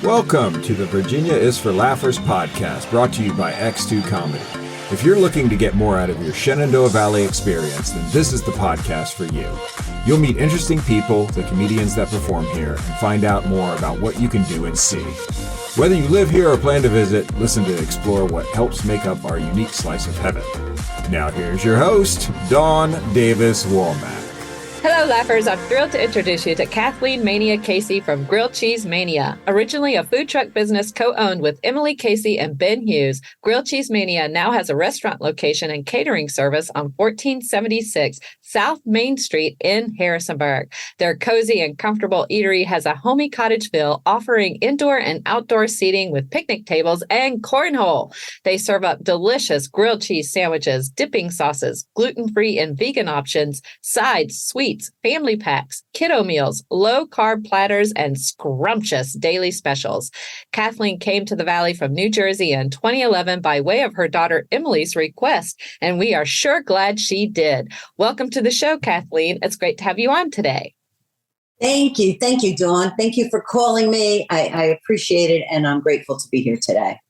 Welcome to the Virginia is for Laughers podcast, brought to you by X2 Comedy. If you're looking to get more out of your Shenandoah Valley experience, then this is the podcast for you. You'll meet interesting people, the comedians that perform here, and find out more about what you can do and see. Whether you live here or plan to visit, listen to explore what helps make up our unique slice of heaven. Now here's your host, Dawn Davis Womack. Hello, Laughers. I'm thrilled to introduce you to Kathleen Mania Casey from Grilled Cheese Mania. Originally a food truck business co-owned with Emily Casey and Ben Hughes, Grilled Cheese Mania now has a restaurant location and catering service on 1476 South Main Street in Harrisonburg. Their cozy and comfortable eatery has a homey cottage feel, offering indoor and outdoor seating with picnic tables and cornhole. They serve up delicious grilled cheese sandwiches, dipping sauces, gluten-free and vegan options, sides, sweets, family packs, kiddo meals, low-carb platters, and scrumptious daily specials. Kathleen came to the Valley from New Jersey in 2011 by way of her daughter Emily's request, and we are sure glad she did. Welcome to the show, Kathleen. It's great to have you on today. Thank you. Thank you, Dawn. Thank you for calling me. I appreciate it, and I'm grateful to be here today.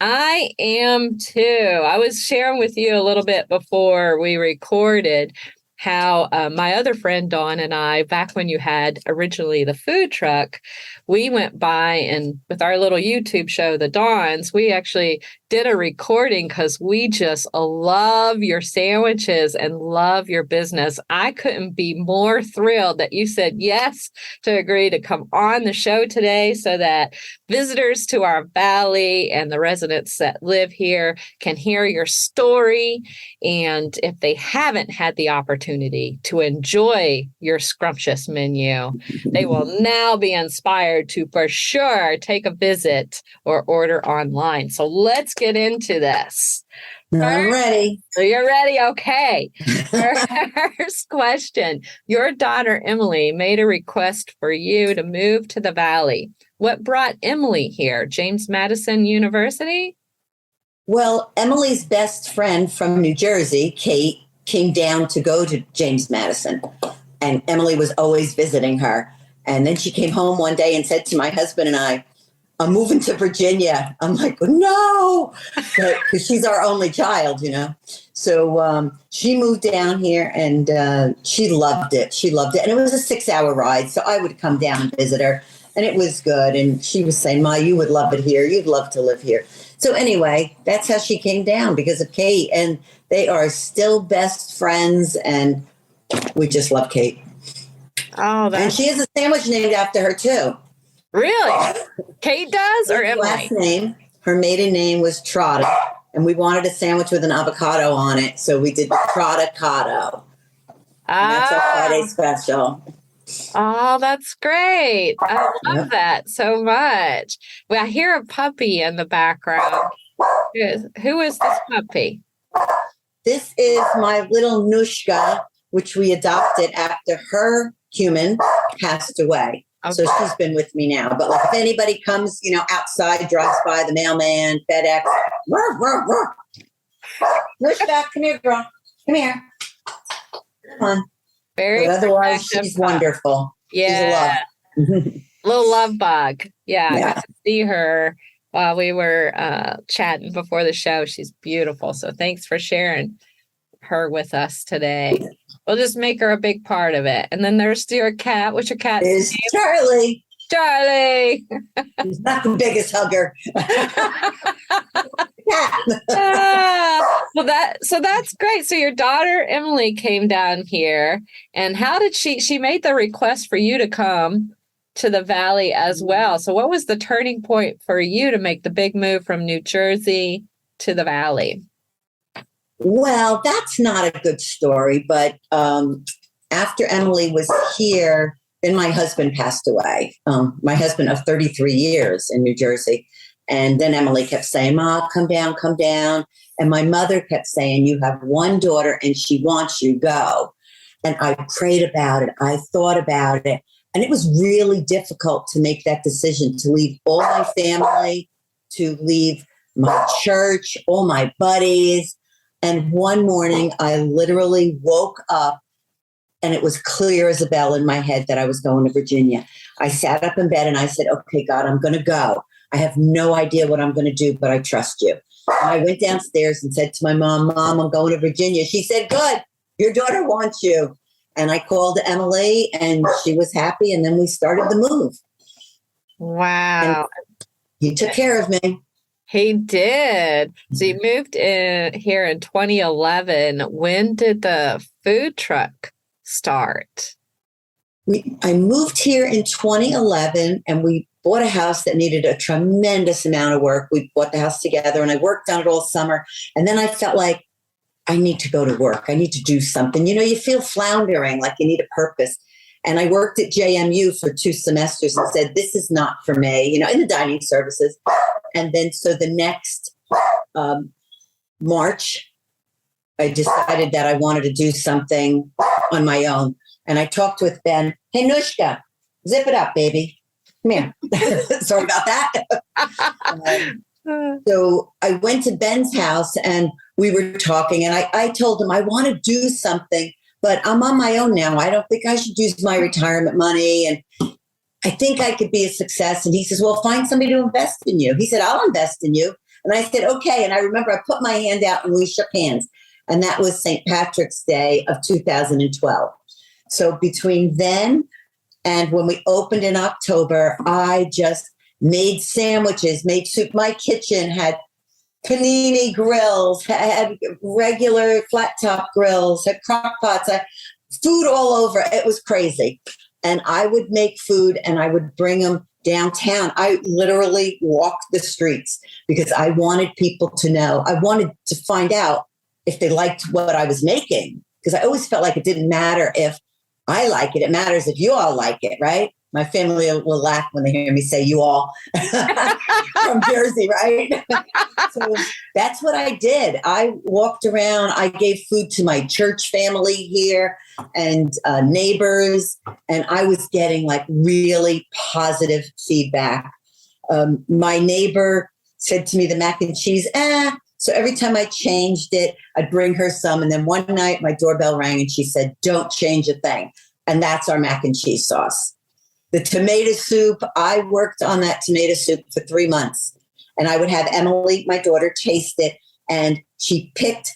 I am too. I was sharing with you a little bit before we recorded how my other friend Dawn and I, back when you had originally the food truck, we went by and with our little YouTube show, The Dawns, we actually did a recording because we just love your sandwiches and love your business. I couldn't be more thrilled that you said yes to agree to come on the show today so that visitors to our valley and the residents that live here can hear your story. And if they haven't had the opportunity to enjoy your scrumptious menu, they will now be inspired to for sure take a visit or order online. So let's get into this. I'm ready. So you're ready? Okay. First question. Your daughter, Emily, made a request for you to move to the Valley. What brought Emily here? James Madison University? Well, Emily's best friend from New Jersey, Kate, came down to go to James Madison, and Emily was always visiting her. And then she came home one day and said to my husband and I, I'm moving to Virginia. I'm like, no, because she's our only child, you know. So she moved down here and she loved it. She loved it. And it was a 6-hour ride. So I would come down and visit her. And it was good. And she was saying, Ma, you would love it here. You'd love to live here. So anyway, that's how she came down, because of Kate. And they are still best friends. And we just love Kate. Oh, and she has a sandwich named after her, too. Really? Kate does, or Emily? Last name, her maiden name was Trotta, and we wanted a sandwich with an avocado on it, so we did Trotta-cado. That's our Friday special. Oh, that's great. I love that so much. Well, I hear a puppy in the background. Who is this puppy? This is my little Nushka, which we adopted after her human passed away. Okay. So she's been with me now. But like if anybody comes, you know, outside, drives by, the mailman, FedEx, Nushka, come here, girl. Come here. Come on. Very but otherwise, she's wonderful. Yeah. She's a love. Little love bug. Yeah. I got to see her while we were chatting before the show. She's beautiful. So thanks for sharing her with us today. We'll just make her a big part of it. And then there's your cat. What's your cat's name? Charlie. Charlie. He's not the biggest hugger. Well, that's great. So your daughter Emily came down here, and how did she made the request for you to come to the Valley as well? So what was the turning point for you to make the big move from New Jersey to the Valley? Well, that's not a good story, but after Emily was here, then my husband passed away. My husband of 33 years in New Jersey. And then Emily kept saying, Ma, come down, come down. And my mother kept saying, you have one daughter and she wants you to go. And I prayed about it. I thought about it. And it was really difficult to make that decision, to leave all my family, to leave my church, all my buddies. And one morning I literally woke up And it was clear as a bell in my head that I was going to Virginia. I sat up in bed and I said, okay, God, I'm going to go. I have no idea what I'm going to do, but I trust you. And I went downstairs and said to my Mom, I'm going to Virginia. She said, good, your daughter wants you. And I called Emily and she was happy. And then we started the move. Wow. And he took care of me. He did. So you moved in here in 2011. When did the food truck start? I moved here in 2011 and we bought a house that needed a tremendous amount of work. We bought the house together and I worked on it all summer. And then I felt like I need to go to work. I need to do something. You know, you feel floundering, like you need a purpose. And I worked at JMU for 2 semesters and said, this is not for me, you know, in the dining services. And then so the next March, I decided that I wanted to do something on my own. And I talked with Ben. Hey, Nushka, zip it up, baby. Come here. Sorry about that. So I went to Ben's house and we were talking. And I told him, I want to do something, but I'm on my own now. I don't think I should use my retirement money. And I think I could be a success. And he says, well, find somebody to invest in you. He said, I'll invest in you. And I said, okay. And I remember I put my hand out and we shook hands. And that was St. Patrick's Day of 2012. So between then and when we opened in October, I just made sandwiches, made soup. My kitchen had panini grills, had regular flat top grills, had crock pots, food all over. It was crazy. And I would make food and I would bring them downtown. I literally walked the streets because I wanted people to know. I wanted to find out if they liked what I was making, because I always felt like it didn't matter if I like it. It matters if you all like it, right? My family will laugh when they hear me say you all from Jersey, right? So that's what I did. I walked around. I gave food to my church family here and neighbors, and I was getting like really positive feedback. My neighbor said to me, the mac and cheese, So every time I changed it, I'd bring her some. And then one night my doorbell rang and she said, don't change a thing. And that's our mac and cheese sauce. The tomato soup, I worked on that tomato soup for 3 months. And I would have Emily, my daughter, taste it. And she picked,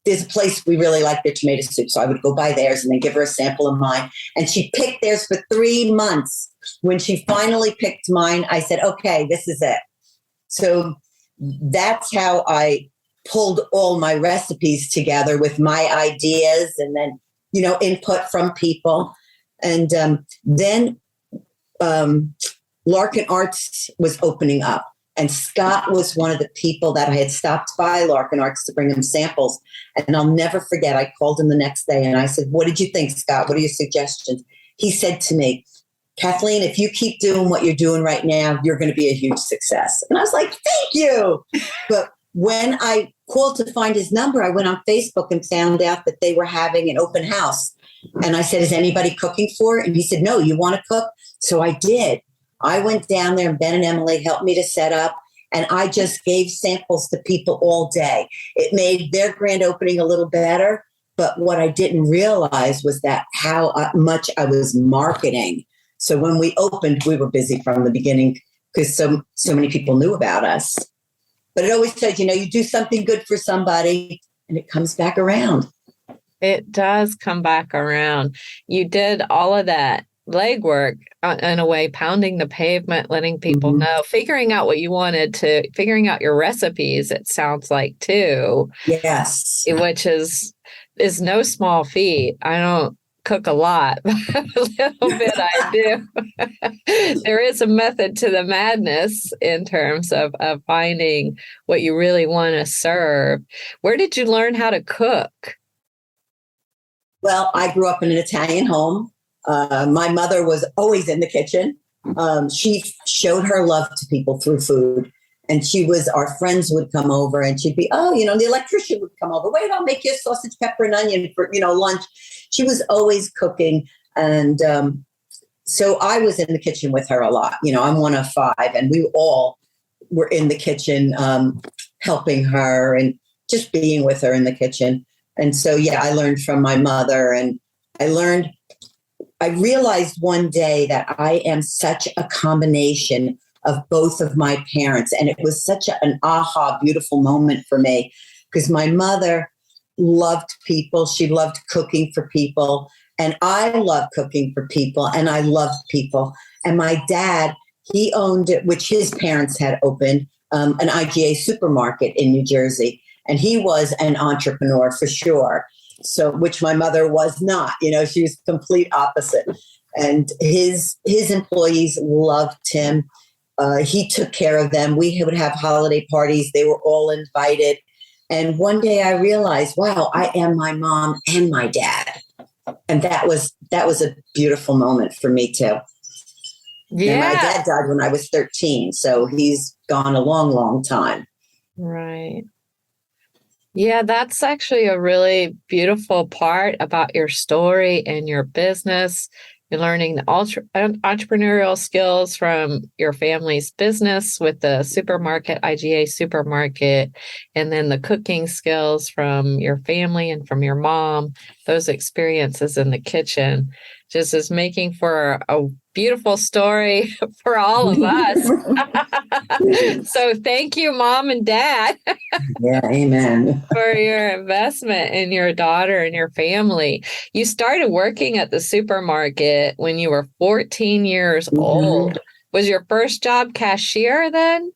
there's a place we really like their tomato soup. So I would go buy theirs and then give her a sample of mine. And she picked theirs for 3 months. When she finally picked mine, I said, okay, this is it. So that's how I pulled all my recipes together with my ideas and then, you know, input from people. And then Larkin Arts was opening up. And Scott was one of the people that I had stopped by Larkin Arts to bring him samples. And I'll never forget, I called him the next day and I said, what did you think, Scott? What are your suggestions? He said to me, Kathleen, if you keep doing what you're doing right now, you're going to be a huge success. And I was like, thank you. But when I called to find his number, I went on Facebook and found out that they were having an open house. And I said, is anybody cooking for it? And he said, no, you want to cook? So I did. I went down there and Ben and Emily helped me to set up. And I just gave samples to people all day. It made their grand opening a little better. But what I didn't realize was that how much I was marketing. So when we opened, we were busy from the beginning because so many people knew about us. But it always says, you know, you do something good for somebody and it comes back around. It does come back around. You did all of that legwork in a way, pounding the pavement, letting people know, figuring out what you wanted to, figuring out your recipes, it sounds like too. Yes. Which is no small feat. I don't cook a lot, but a little bit I do. There is a method to the madness in terms of finding what you really want to serve. Where did you learn how to cook? Well, I grew up in an Italian home. My mother was always in the kitchen. She showed her love to people through food. And our friends would come over and she'd be, the electrician would come over. Wait, I'll make you a sausage, pepper, and onion for, lunch. She was always cooking. And so I was in the kitchen with her a lot. I'm one of 5 and we all were in the kitchen helping her and just being with her in the kitchen. And so, I learned from my mother and I realized one day that I am such a combination of both of my parents. And it was such an aha, beautiful moment for me because my mother loved people. She loved cooking for people. And I love cooking for people and I loved people. And my dad, he owned it, which his parents had opened, an IGA supermarket in New Jersey. And he was an entrepreneur for sure. So, which my mother was not, she was complete opposite. And his employees loved him. He took care of them. We would have holiday parties. They were all invited. And one day I realized, wow, I am my mom and my dad. And that was a beautiful moment for me too. Yeah. And my dad died when I was 13. So he's gone a long, long time. Right. Yeah, that's actually a really beautiful part about your story and your business. You're learning the entrepreneurial skills from your family's business with the supermarket, IGA supermarket, and then the cooking skills from your family and from your mom, those experiences in the kitchen, just is making for a beautiful story for all of us. So thank you, Mom and Dad. Yeah, amen. For your investment in your daughter and your family. You started working at the supermarket when you were 14 years old. Was your first job cashier then?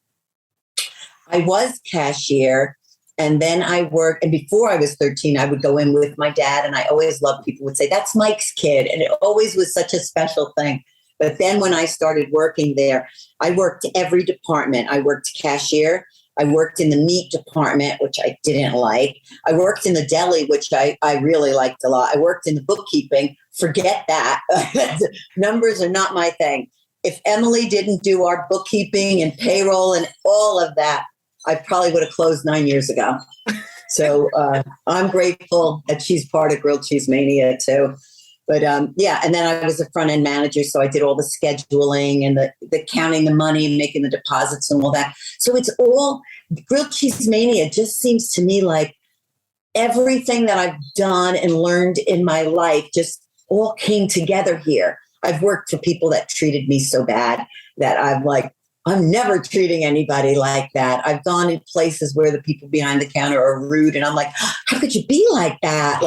I was cashier. And then I worked, and before I was 13, I would go in with my dad, and I always loved people would say, that's Mike's kid. And it always was such a special thing. But then when I started working there, I worked every department. I worked cashier. I worked in the meat department, which I didn't like. I worked in the deli, which I really liked a lot. I worked in the bookkeeping. Forget that. Numbers are not my thing. If Emily didn't do our bookkeeping and payroll and all of that, I probably would have closed 9 years ago. So I'm grateful that she's part of Grilled Cheese Mania too. But yeah, and then I was a front end manager. So I did all the scheduling and the counting the money and making the deposits and all that. So it's all Grilled Cheese Mania just seems to me like everything that I've done and learned in my life just all came together here. I've worked for people that treated me so bad that I'm never treating anybody like that. I've gone in places where the people behind the counter are rude and I'm like, how could you be like that?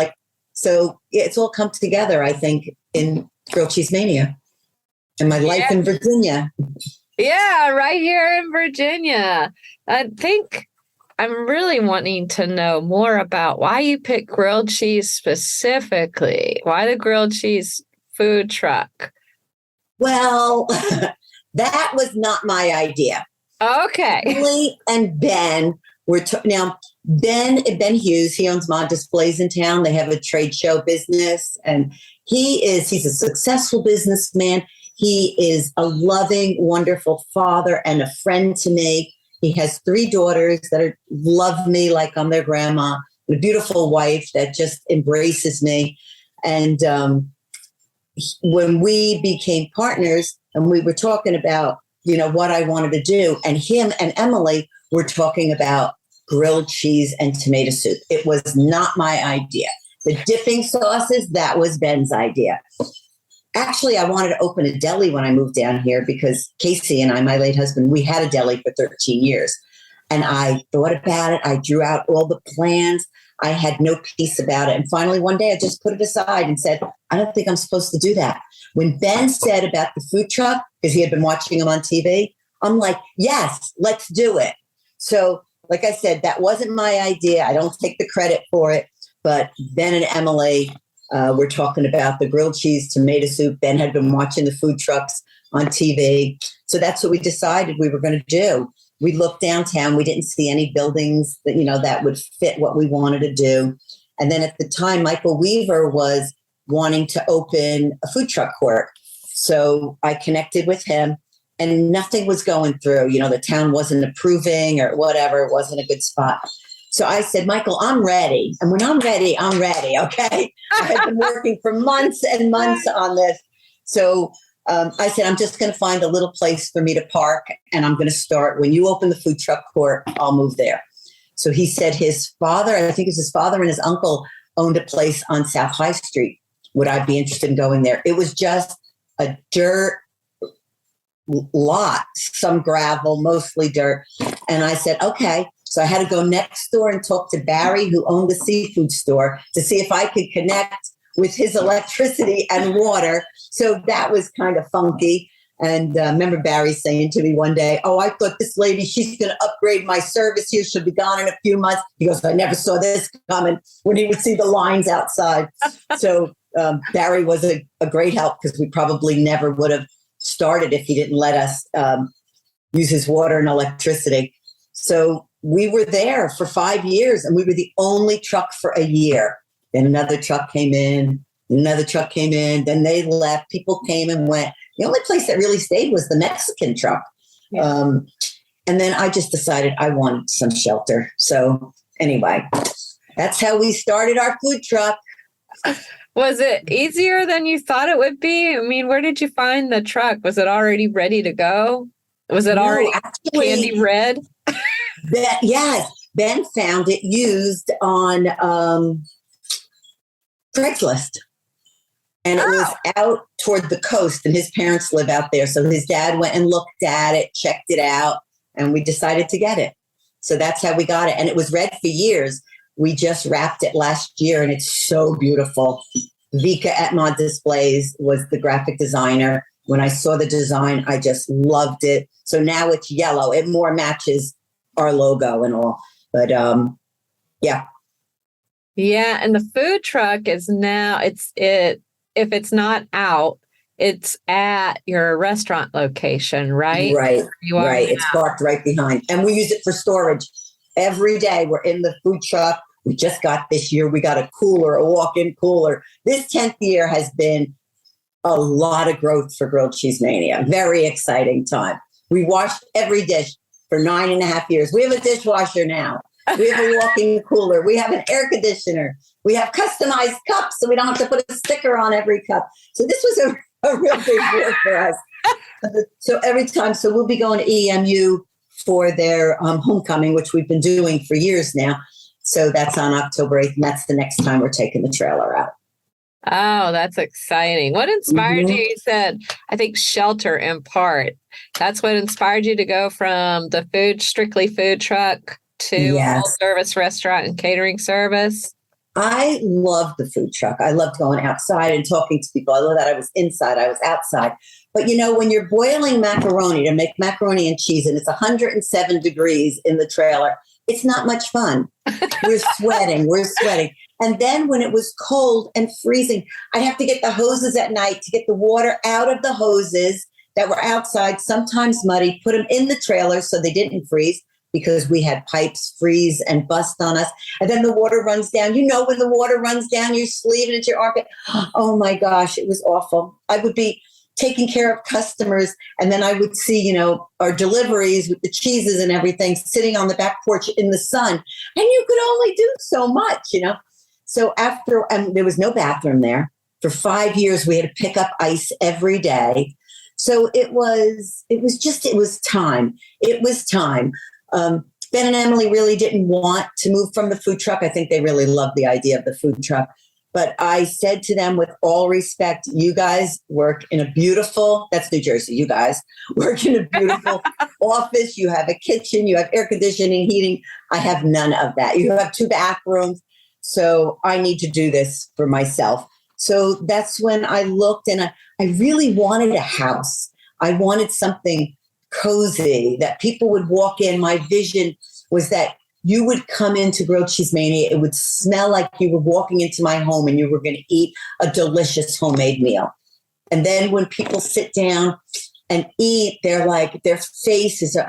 So it's all come together, I think, in Grilled Cheese Mania and my life in Virginia. Yeah, right here in Virginia. I think I'm really wanting to know more about why you picked grilled cheese specifically. Why the grilled cheese food truck? Well, that was not my idea. Okay. Emily and Ben were now Ben Hughes. He owns Mod Displays in town. They have a trade show business, and he's a successful businessman. He is a loving, wonderful father and a friend to me. He has 3 daughters that love me like I'm their grandma, and a beautiful wife that just embraces me. And when we became partners and we were talking about, what I wanted to do, and him and Emily were talking about grilled cheese and tomato soup. It was not my idea. The dipping sauces, that was Ben's idea. Actually, I wanted to open a deli when I moved down here because Casey and I, my late husband, we had a deli for 13 years. And I thought about it. I drew out all the plans. I had no peace about it. And finally, one day I just put it aside and said, I don't think I'm supposed to do that. When Ben said about the food truck, because he had been watching him on TV, I'm like, yes, let's do it. So, like I said, that wasn't my idea. I don't take the credit for it. But Ben and Emily were talking about the grilled cheese tomato soup. Ben had been watching the food trucks on TV. So that's what we decided we were going to do. We looked downtown. We didn't see any buildings that, that would fit what we wanted to do. And then at the time, Michael Weaver was wanting to open a food truck court. So I connected with him and nothing was going through. The town wasn't approving or whatever. It wasn't a good spot. So I said, Michael, I'm ready. And when I'm ready, I'm ready. Okay. I had been working for months and months on this. So I said, I'm just going to find a little place for me to park. And I'm going to start. When you open the food truck court, I'll move there. So he said his father, I think it was his father and his uncle, owned a place on South High Street, would I be interested in going there? It was just a dirt lot, some gravel, mostly dirt. And I said, okay. So I had to go next door and talk to Barry, who owned the seafood store, to see if I could connect with his electricity and water. So that was kind of funky. And remember Barry saying to me one day, oh, I thought this lady, she's going to upgrade my service here. She'll be gone in a few months. He goes, I never saw this coming, when he would see the lines outside. So Barry was a great help, because we probably never would have started if he didn't let us use his water and electricity. So we were there for 5 years, and we were the only truck for a year. Then another truck came in, then they left. People came and went. The only place that really stayed was the Mexican truck. Yeah. And then I just decided I wanted some shelter. So anyway, that's how we started our food truck. Was it easier than you thought it would be? I mean, where did you find the truck? Was it already ready to go? Was it already candy red? Yes. Ben found it used on Craigslist. And it was out toward the coast, and his parents live out there. So his dad went and looked at it, checked it out, and we decided to get it. So that's how we got it. And it was red for years. We just wrapped it last year, and it's so beautiful. Vika at Mod Displays was the graphic designer. When I saw the design, I just loved it. So now it's yellow. It more matches our logo and all. But yeah. Yeah, and the food truck is now, if it's not out, it's at your restaurant location, right? Right. It's parked right behind. And we use it for storage. Every day we're in the food truck. We just got this year, we got a cooler, a walk-in cooler. This 10th year has been a lot of growth for Grilled Cheese Mania. Very exciting time. We washed every dish for 9.5 years. We have a dishwasher now. We have a walk-in cooler. We have an air conditioner. We have customized cups, so we don't have to put a sticker on every cup. So this was a real big deal for us. So every time, so we'll be going to EMU for their homecoming, which we've been doing for years now. So that's on October 8th, and that's the next time we're taking the trailer out. Oh, that's exciting. What inspired you? You said, I think shelter in part. That's what inspired you to go from the strictly food truck to full service restaurant and catering service? I love the food truck. I loved going outside and talking to people. I love that I was inside, I was outside. But when you're boiling macaroni to make macaroni and cheese, and it's 107 degrees in the trailer, it's not much fun. We're sweating. And then when it was cold and freezing, I'd have to get the hoses at night to get the water out of the hoses that were outside, sometimes muddy, put them in the trailer so they didn't freeze, because we had pipes freeze and bust on us. And then the water runs down. When the water runs down your sleeve and into your armpit, oh my gosh, it was awful. I would be taking care of customers, and then I would see, our deliveries with the cheeses and everything sitting on the back porch in the sun. And you could only do so much, So after, there was no bathroom there. For 5 years, we had to pick up ice every day. So it was time. It was time. Ben and Emily really didn't want to move from the food truck. I think they really loved the idea of the food truck. But I said to them, with all respect, you guys work in a beautiful, that's New Jersey, you guys work in a beautiful office. You have a kitchen, you have air conditioning, heating. I have none of that. You have 2 bathrooms. So I need to do this for myself. So that's when I looked, and I really wanted a house. I wanted something cozy that people would walk in. My vision was that you would come into Grilled Cheese Mania. It would smell like you were walking into my home and you were going to eat a delicious homemade meal. And then when people sit down and eat, they're like, their faces are,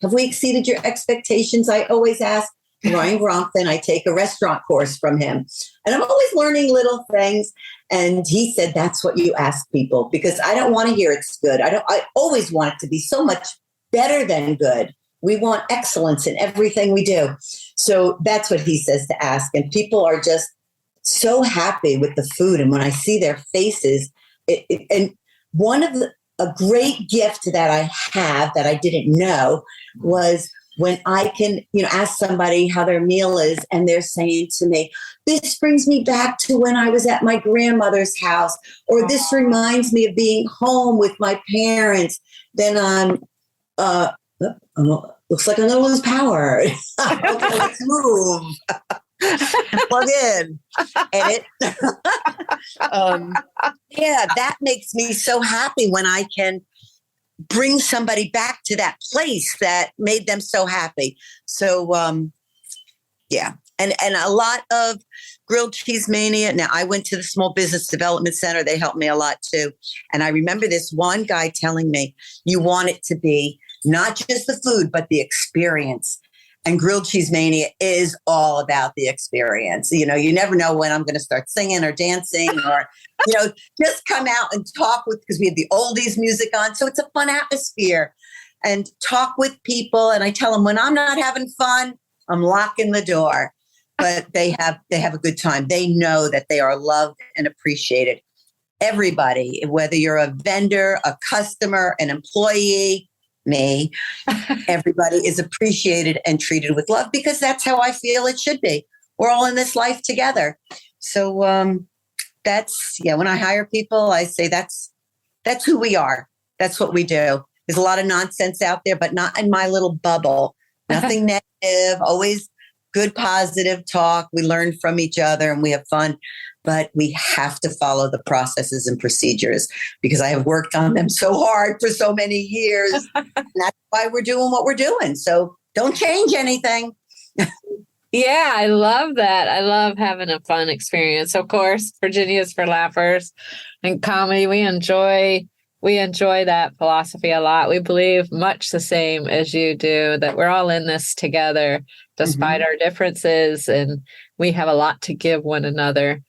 have we exceeded your expectations? I always ask Ryan Grompton. I take a restaurant course from him, and I'm always learning little things. And he said, that's what you ask people, because I don't want to hear it's good. I always want it to be so much better than good. We want excellence in everything we do. So that's what he says to ask. And people are just so happy with the food. And when I see their faces, and a great gift that I have that I didn't know was when I can, ask somebody how their meal is and they're saying to me, this brings me back to when I was at my grandmother's house, or this reminds me of being home with my parents, then looks like I'm going to lose power. Okay, let's move. Plug in. Edit. Yeah, that makes me so happy when I can bring somebody back to that place that made them so happy. So, yeah. And a lot of Grilled Cheese Mania. Now, I went to the Small Business Development Center. They helped me a lot too. And I remember this one guy telling me, you want it to be not just the food, but the experience. And Grilled Cheese Mania is all about the experience. You never know when I'm going to start singing or dancing or, just come out and talk because we have the oldies music on. So it's a fun atmosphere and talk with people. And I tell them when I'm not having fun, I'm locking the door, but they have a good time. They know that they are loved and appreciated. Everybody, whether you're a vendor, a customer, an employee, me, everybody is appreciated and treated with love because that's how I feel it should be. We're all in this life together. So when I hire people, I say that's who we are. That's what we do. There's a lot of nonsense out there, but not in my little bubble. Nothing negative, always good, positive talk. We learn from each other and we have fun. But we have to follow the processes and procedures because I have worked on them so hard for so many years. And that's why we're doing what we're doing. So don't change anything. Yeah, I love that. I love having a fun experience. Of course, Virginia's for Laughers and comedy. We enjoy that philosophy a lot. We believe much the same as you do, that we're all in this together despite our differences. And we have a lot to give one another.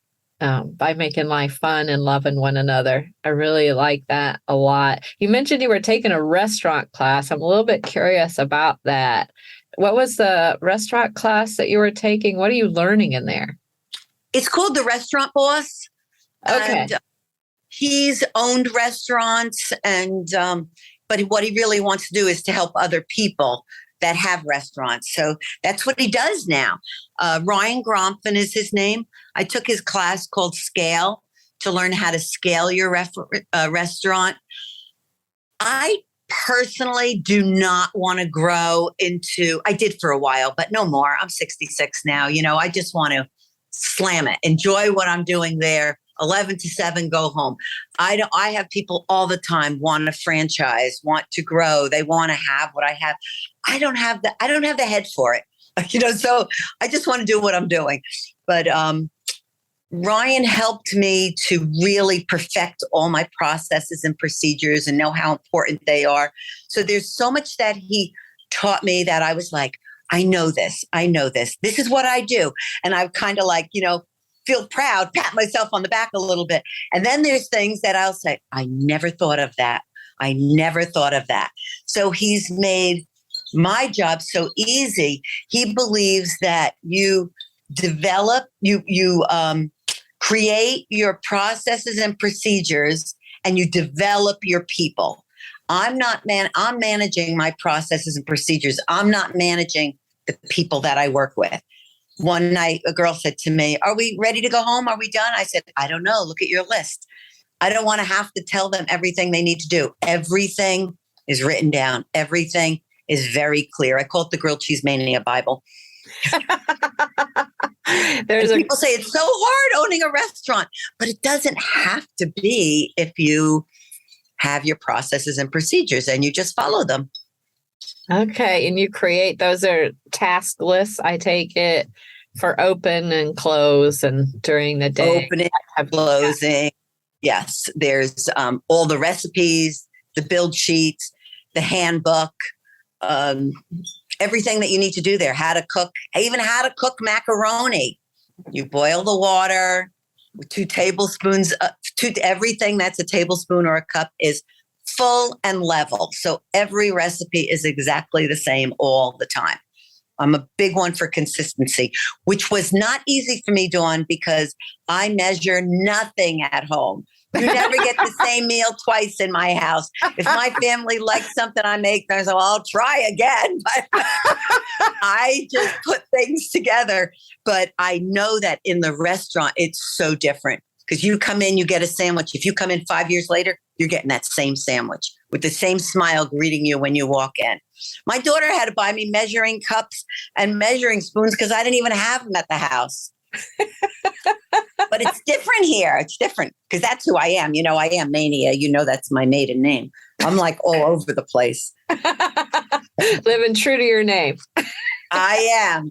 By making life fun and loving one another. I really like that a lot. You mentioned you were taking a restaurant class. I'm a little bit curious about that. What was the restaurant class that you were taking? What are you learning in there? It's called The Restaurant Boss. Okay. And he's owned restaurants but what he really wants to do is to help other people that have restaurants. So that's what he does now. Ryan Gromfin is his name. I took his class called Scale to learn how to scale your restaurant. I personally do not want to grow into, I did for a while, but no more. I'm 66 now. I just want to slam it, enjoy what I'm doing there. 11 to 7, go home. I have people all the time want to franchise, want to grow. They want to have what I have. I don't have the head for it. So I just want to do what I'm doing. But Ryan helped me to really perfect all my processes and procedures and know how important they are. So there's so much that he taught me that I was like, I know this. This is what I do. And I kind of feel proud, pat myself on the back a little bit. And then there's things that I'll say, I never thought of that. So he's made my job so easy. He believes that you develop, you create your processes and procedures, and you develop your people. I'm managing my processes and procedures. I'm not managing the people that I work with. One night, a girl said to me, are we ready to go home? Are we done? I said, I don't know. Look at your list. I don't want to have to tell them everything they need to do. Everything is written down. Everything is very clear. I call it the Grilled Cheese Mania Bible. People say it's so hard owning a restaurant, but it doesn't have to be if you have your processes and procedures and you just follow them. Okay. And you create, those are task lists, I take it, for open and close and during the day. Opening, closing. Yes. There's all the recipes, the build sheets, the handbook, everything that you need to do there, how to cook, even how to cook macaroni. You boil the water, 2 tablespoons, everything that's a tablespoon or a cup is full and level. So every recipe is exactly the same all the time. I'm a big one for consistency, which was not easy for me, Dawn, because I measure nothing at home. You never get the same meal twice in my house. If my family likes something I make, I say, well, I'll try again. But I just put things together. But I know that in the restaurant, it's so different because you come in, you get a sandwich. If you come in 5 years later, you're getting that same sandwich with the same smile greeting you when you walk in. My daughter had to buy me measuring cups and measuring spoons because I didn't even have them at the house. But it's different here. It's different because that's who I am. You know, I am Mania. You know, that's my maiden name. I'm like all over the place. Living true to your name. I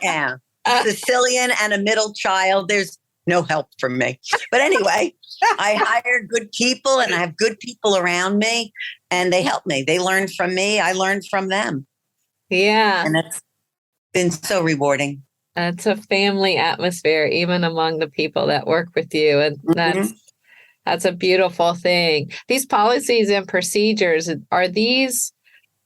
am. Sicilian and a middle child. There's no help from me. But anyway, I hire good people and I have good people around me and they help me. They learn from me. I learn from them. Yeah. And it's been so rewarding. It's a family atmosphere, even among the people that work with you. And that's a beautiful thing. These policies and procedures, are these,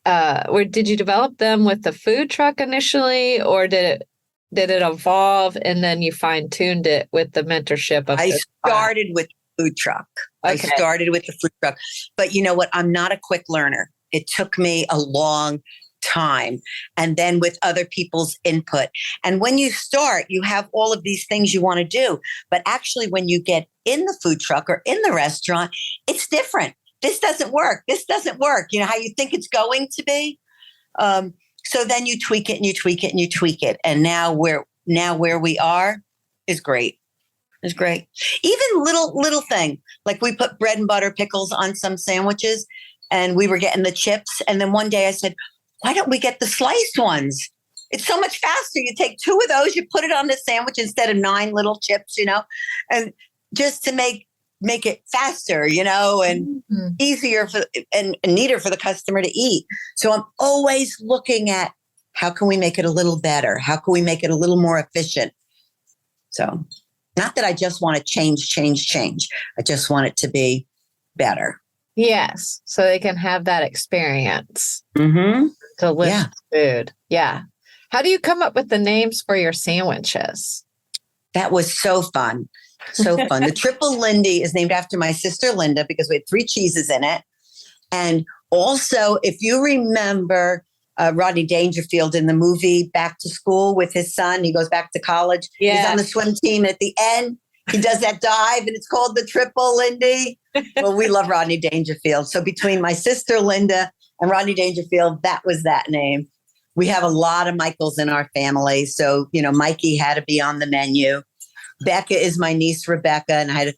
did you develop them with the food truck initially, or did it evolve and then you fine-tuned it with the mentorship of I started with the food truck. Okay. I started with the food truck. But you know what? I'm not a quick learner. It took me a long time, and then with other people's input. And when you start, you have all of these things you want to do. But actually, when you get in the food truck or in the restaurant, it's different. This doesn't work. This doesn't work. You know how you think it's going to be? So then you tweak it and you tweak it and you tweak it. And now where we are is great. It's great. Even little thing, like we put bread and butter pickles on some sandwiches and we were getting the chips. And then one day I said, why don't we get the sliced ones? It's so much faster. You take 2 of those, you put it on the sandwich instead of 9 little chips, you know, and just to make it faster, you know, and easier and neater for the customer to eat. So I'm always looking at how can we make it a little better? How can we make it a little more efficient? So not that I just want to change. I just want it to be better. Yes. So they can have that experience to lift food. Yeah. How do you come up with the names for your sandwiches? That was so fun. So fun. The Triple Lindy is named after my sister Linda because we had 3 cheeses in it. And also, if you remember Rodney Dangerfield in the movie Back to School with his son, he goes back to college. He's on the swim team. And at the end, he does that dive and it's called the Triple Lindy. Well, we love Rodney Dangerfield. So between my sister Linda and Rodney Dangerfield, that was that name. We have a lot of Michaels in our family. So, you know, Mikey had to be on the menu. Becca is my niece, Rebecca, and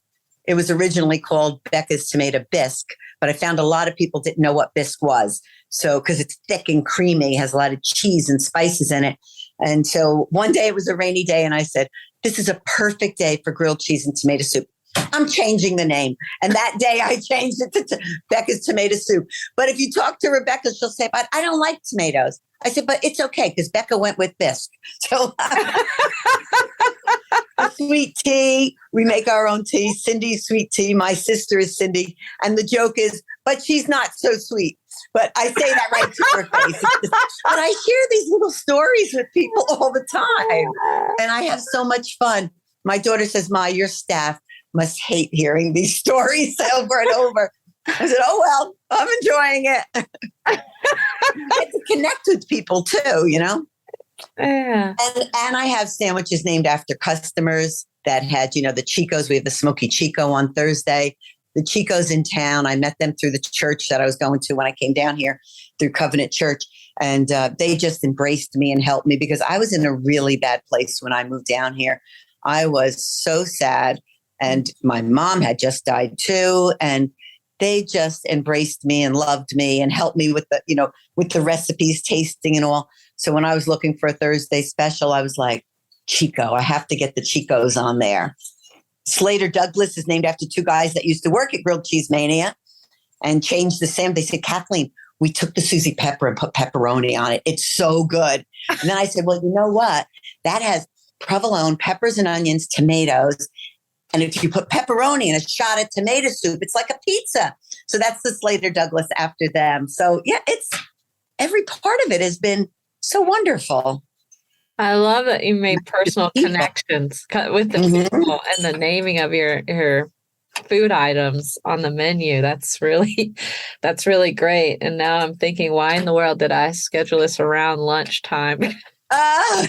it was originally called Becca's Tomato Bisque, but I found a lot of people didn't know what bisque was. So, because it's thick and creamy, has a lot of cheese and spices in it. And so one day it was a rainy day and I said, this is a perfect day for grilled cheese and tomato soup. I'm changing the name. And that day I changed it to Becca's Tomato Soup. But if you talk to Rebecca, she'll say, but I don't like tomatoes. I said, but it's okay because Becca went with bisque. So sweet tea, we make our own tea. Cindy's sweet tea. My sister is Cindy. And the joke is, but she's not so sweet. But I say that right to her face. But I share these little stories with people all the time. And I have so much fun. My daughter says, Ma, your staff must hate hearing these stories over and over. I said, oh, well, I'm enjoying it. I get to connect with people too, you know? Yeah. And I have sandwiches named after customers that had, you know, the Chicos. We have the Smoky Chico on Thursday. The Chicos in town, I met them through the church that I was going to when I came down here through Covenant Church. And they just embraced me and helped me because I was in a really bad place when I moved down here. I was so sad. And my mom had just died too. And they just embraced me and loved me and helped me with the, you know, with the recipes, tasting and all. So when I was looking for a Thursday special, I was like, Chico, I have to get the Chicos on there. Slater Douglas is named after 2 guys that used to work at Grilled Cheese Mania and changed the Sam. They said, Kathleen, we took the Susie Pepper and put pepperoni on it. It's so good. And then I said, well, you know what? That has provolone, peppers and onions, tomatoes. And if you put pepperoni and a shot of tomato soup, it's like a pizza. So that's the Slater Douglas after them. So yeah, it's every part of it has been so wonderful. I love that you made personal connections with the people and the naming of your food items on the menu. That's really great. And now I'm thinking, why in the world did I schedule this around lunchtime? Uh,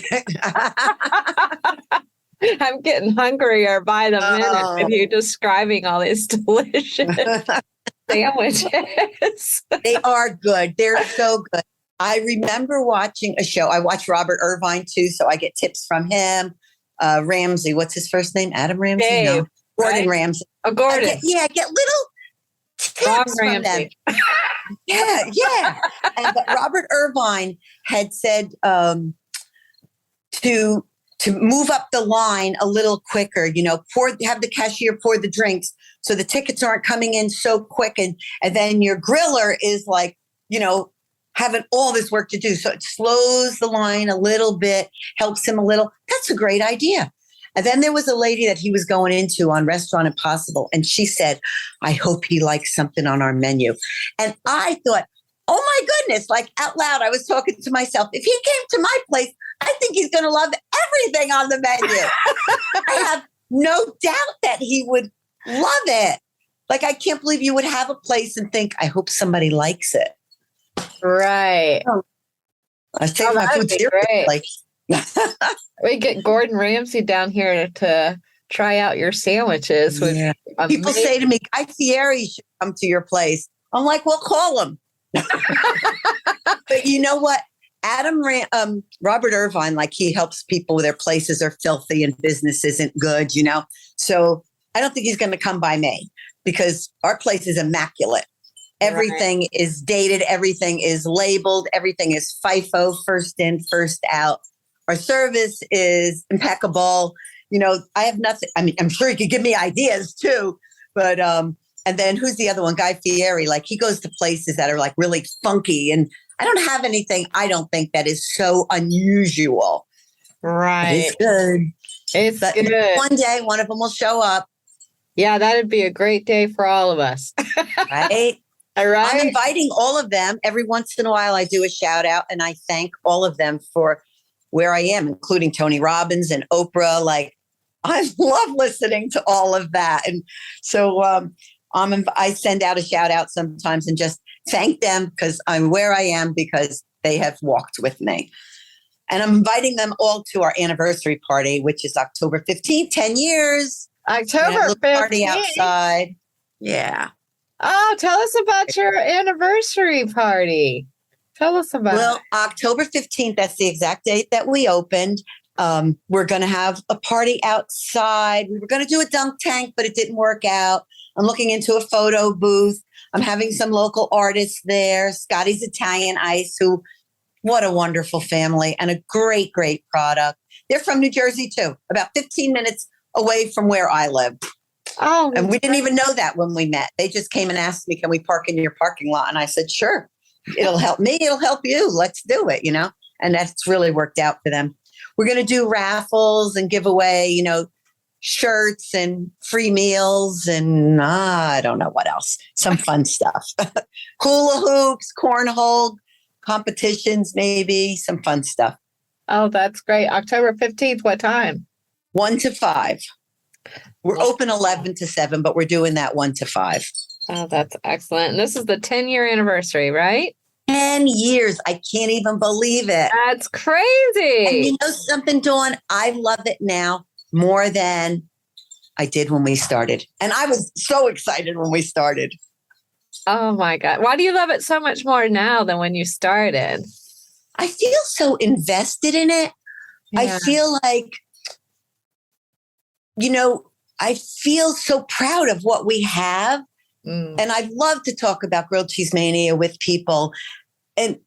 I'm getting hungrier by the minute with you describing all these delicious sandwiches. They are good. They're so good. I remember watching a show. I watch Robert Irvine too, so I get tips from him. Ramsey, what's his first name? Adam Ramsey? Dave, no. Gordon right? Ramsay. Oh, Gordon. I get little tips from them. Yeah. But Robert Irvine had said to move up the line a little quicker, have the cashier pour the drinks so the tickets aren't coming in so quick. And then your griller is like, having all this work to do. So it slows the line a little bit, helps him a little. That's a great idea. And then there was a lady that he was going into on Restaurant Impossible. And she said, I hope he likes something on our menu. And I thought, oh my goodness, like out loud, I was talking to myself. If he came to my place, I think he's going to love everything on the menu. I have no doubt that he would love it. Like, I can't believe you would have a place and think, I hope somebody likes it. Right. I say my food's great. Like, we get Gordon Ramsay down here to try out your sandwiches. Yeah. People say to me, Guy Fieri should come to your place. I'm like, well, call him. But you know what? Robert Irvine, like, he helps people with their places are filthy and business isn't good, So I don't think he's going to come by me because our place is immaculate. Everything is dated. Everything is labeled. Everything is FIFO, first in, first out. Our service is impeccable. I have nothing. I mean, I'm sure he could give me ideas too, but, and then who's the other one? Guy Fieri. Like, he goes to places that are like really funky, and I don't have anything, I don't think, that is so unusual. Right. It's good. It's good. One day, one of them will show up. Yeah, that'd be a great day for all of us. Right? All right. I'm inviting all of them. Every once in a while, I do a shout out, and I thank all of them for where I am, including Tony Robbins and Oprah. Like, I love listening to all of that. And so I send out a shout out sometimes and just thank them because I'm where I am because they have walked with me. And I'm inviting them all to our anniversary party, which is October 15th, 10 years. October 15th. Party outside. Yeah. Oh, tell us about your anniversary party. Tell us about it. October 15th, that's the exact date that we opened. We're going to have a party outside. We were going to do a dunk tank, but it didn't work out. I'm looking into a photo booth. I'm having some local artists there. Scotty's Italian Ice, who, what a wonderful family and a great, great product. They're from New Jersey too, about 15 minutes away from where I live. Oh, and we didn't even know that when we met. They just came and asked me, can we park in your parking lot? And I said, sure. It'll help me. It'll help you. Let's do it, And that's really worked out for them. We're going to do raffles and give away, shirts and free meals and I don't know what else. Some fun stuff. Hula hoops, cornhole competitions, maybe some fun stuff. Oh, that's great. October 15th. What time? 1 to 5. We're open 11 to 7, but we're doing that 1 to 5. Oh, that's excellent. And this is the 10-year anniversary, right? 10 years. I can't even believe it. That's crazy. And you know something, Dawn? I love it now more than I did when we started. And I was so excited when we started. Oh, my God. Why do you love it so much more now than when you started? I feel so invested in it. Yeah. I feel like, I feel so proud of what we have. And I love to talk about Grilled Cheese Mania with people. And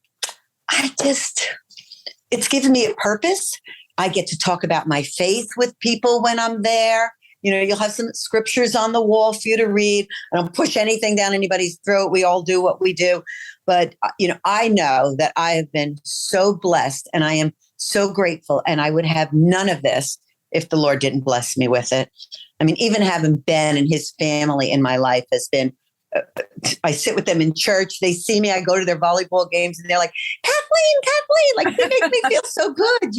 it's given me a purpose. I get to talk about my faith with people when I'm there. You'll have some scriptures on the wall for you to read. I don't push anything down anybody's throat. We all do what we do. But, I know that I have been so blessed and I am so grateful. And I would have none of this if the Lord didn't bless me with it. I mean, even having Ben and his family in my life has been, I sit with them in church. They see me. I go to their volleyball games and they're like, Kathleen, like they make me feel so good,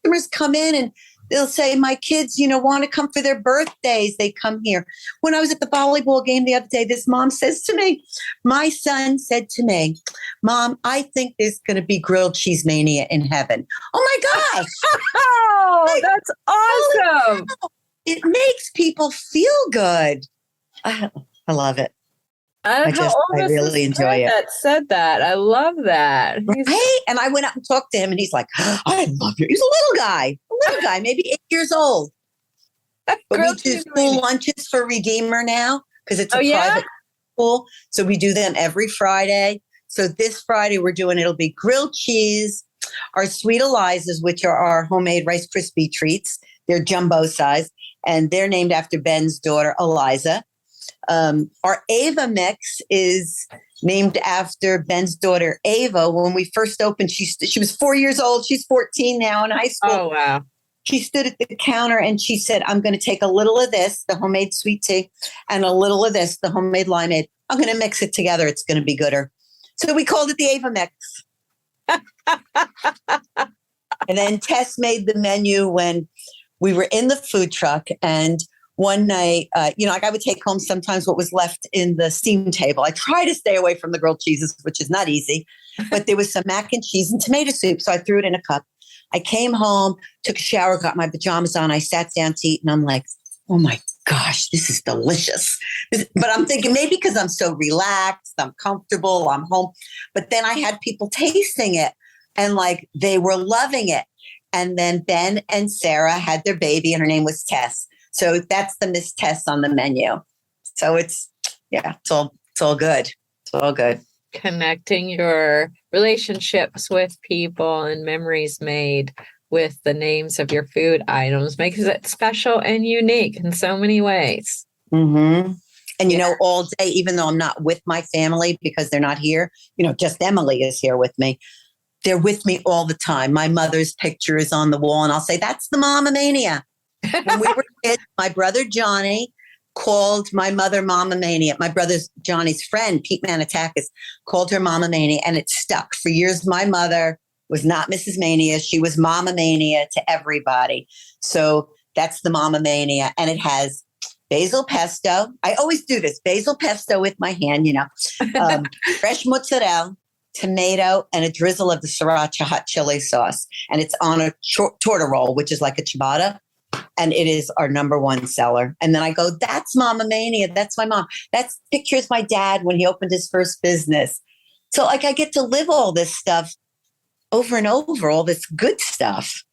Customers come in and they'll say, my kids, want to come for their birthdays. They come here. When I was at the volleyball game the other day, this mom says to me, my son said to me, Mom, I think there's going to be grilled cheese mania in heaven. Oh my gosh. Oh, that's awesome. It makes people feel good. I love it. I really enjoy it. That said that. I love that. Right? And I went up and talked to him and he's like, I love you. He's a little guy, maybe 8 years old. But we do school lunches for Redeemer now because it's a private school. So we do them every Friday. So this Friday it'll be grilled cheese, our Sweet Elizas, which are our homemade Rice Krispie treats. They're jumbo size and they're named after Ben's daughter, Eliza. Our Ava mix is named after Ben's daughter, Ava. When we first opened, she was 4 years old. She's 14 now in high school. Oh, wow. She stood at the counter and she said, I'm going to take a little of this, the homemade sweet tea, and a little of this, the homemade limeade. I'm going to mix it together. It's going to be gooder. So we called it the Ava mix. And then Tess made the menu when we were in the food truck. And one night, I would take home sometimes what was left in the steam table. I try to stay away from the grilled cheeses, which is not easy, but there was some mac and cheese and tomato soup. So I threw it in a cup. I came home, took a shower, got my pajamas on. I sat down to eat and I'm like, oh my gosh, this is delicious. But I'm thinking maybe because I'm so relaxed, I'm comfortable, I'm home. But then I had people tasting it and like they were loving it. And then Ben and Sarah had their baby and her name was Tess. So that's the Miss Tess on the menu. So it's all good. It's all good. Connecting your relationships with people and memories made with the names of your food items makes it special and unique in so many ways. Mm-hmm. And, all day, even though I'm not with my family because they're not here, just Emily is here with me. They're with me all the time. My mother's picture is on the wall and I'll say, that's the Mama Mania. When we were kids, my brother Johnny called my mother Mama Mania. My brother's Johnny's friend, Pete Manitakis, called her Mama Mania and it stuck. For years, my mother was not Mrs. Mania. She was Mama Mania to everybody. So that's the Mama Mania. And it has basil pesto. I always do this, basil pesto with my hand, fresh mozzarella, tomato, and a drizzle of the sriracha hot chili sauce. And it's on a torta roll, which is like a ciabatta. And it is our number one seller. And then I go, that's Mama Mania. That's my mom. That's pictures my dad when he opened his first business. So I get to live all this stuff over and over, all this good stuff.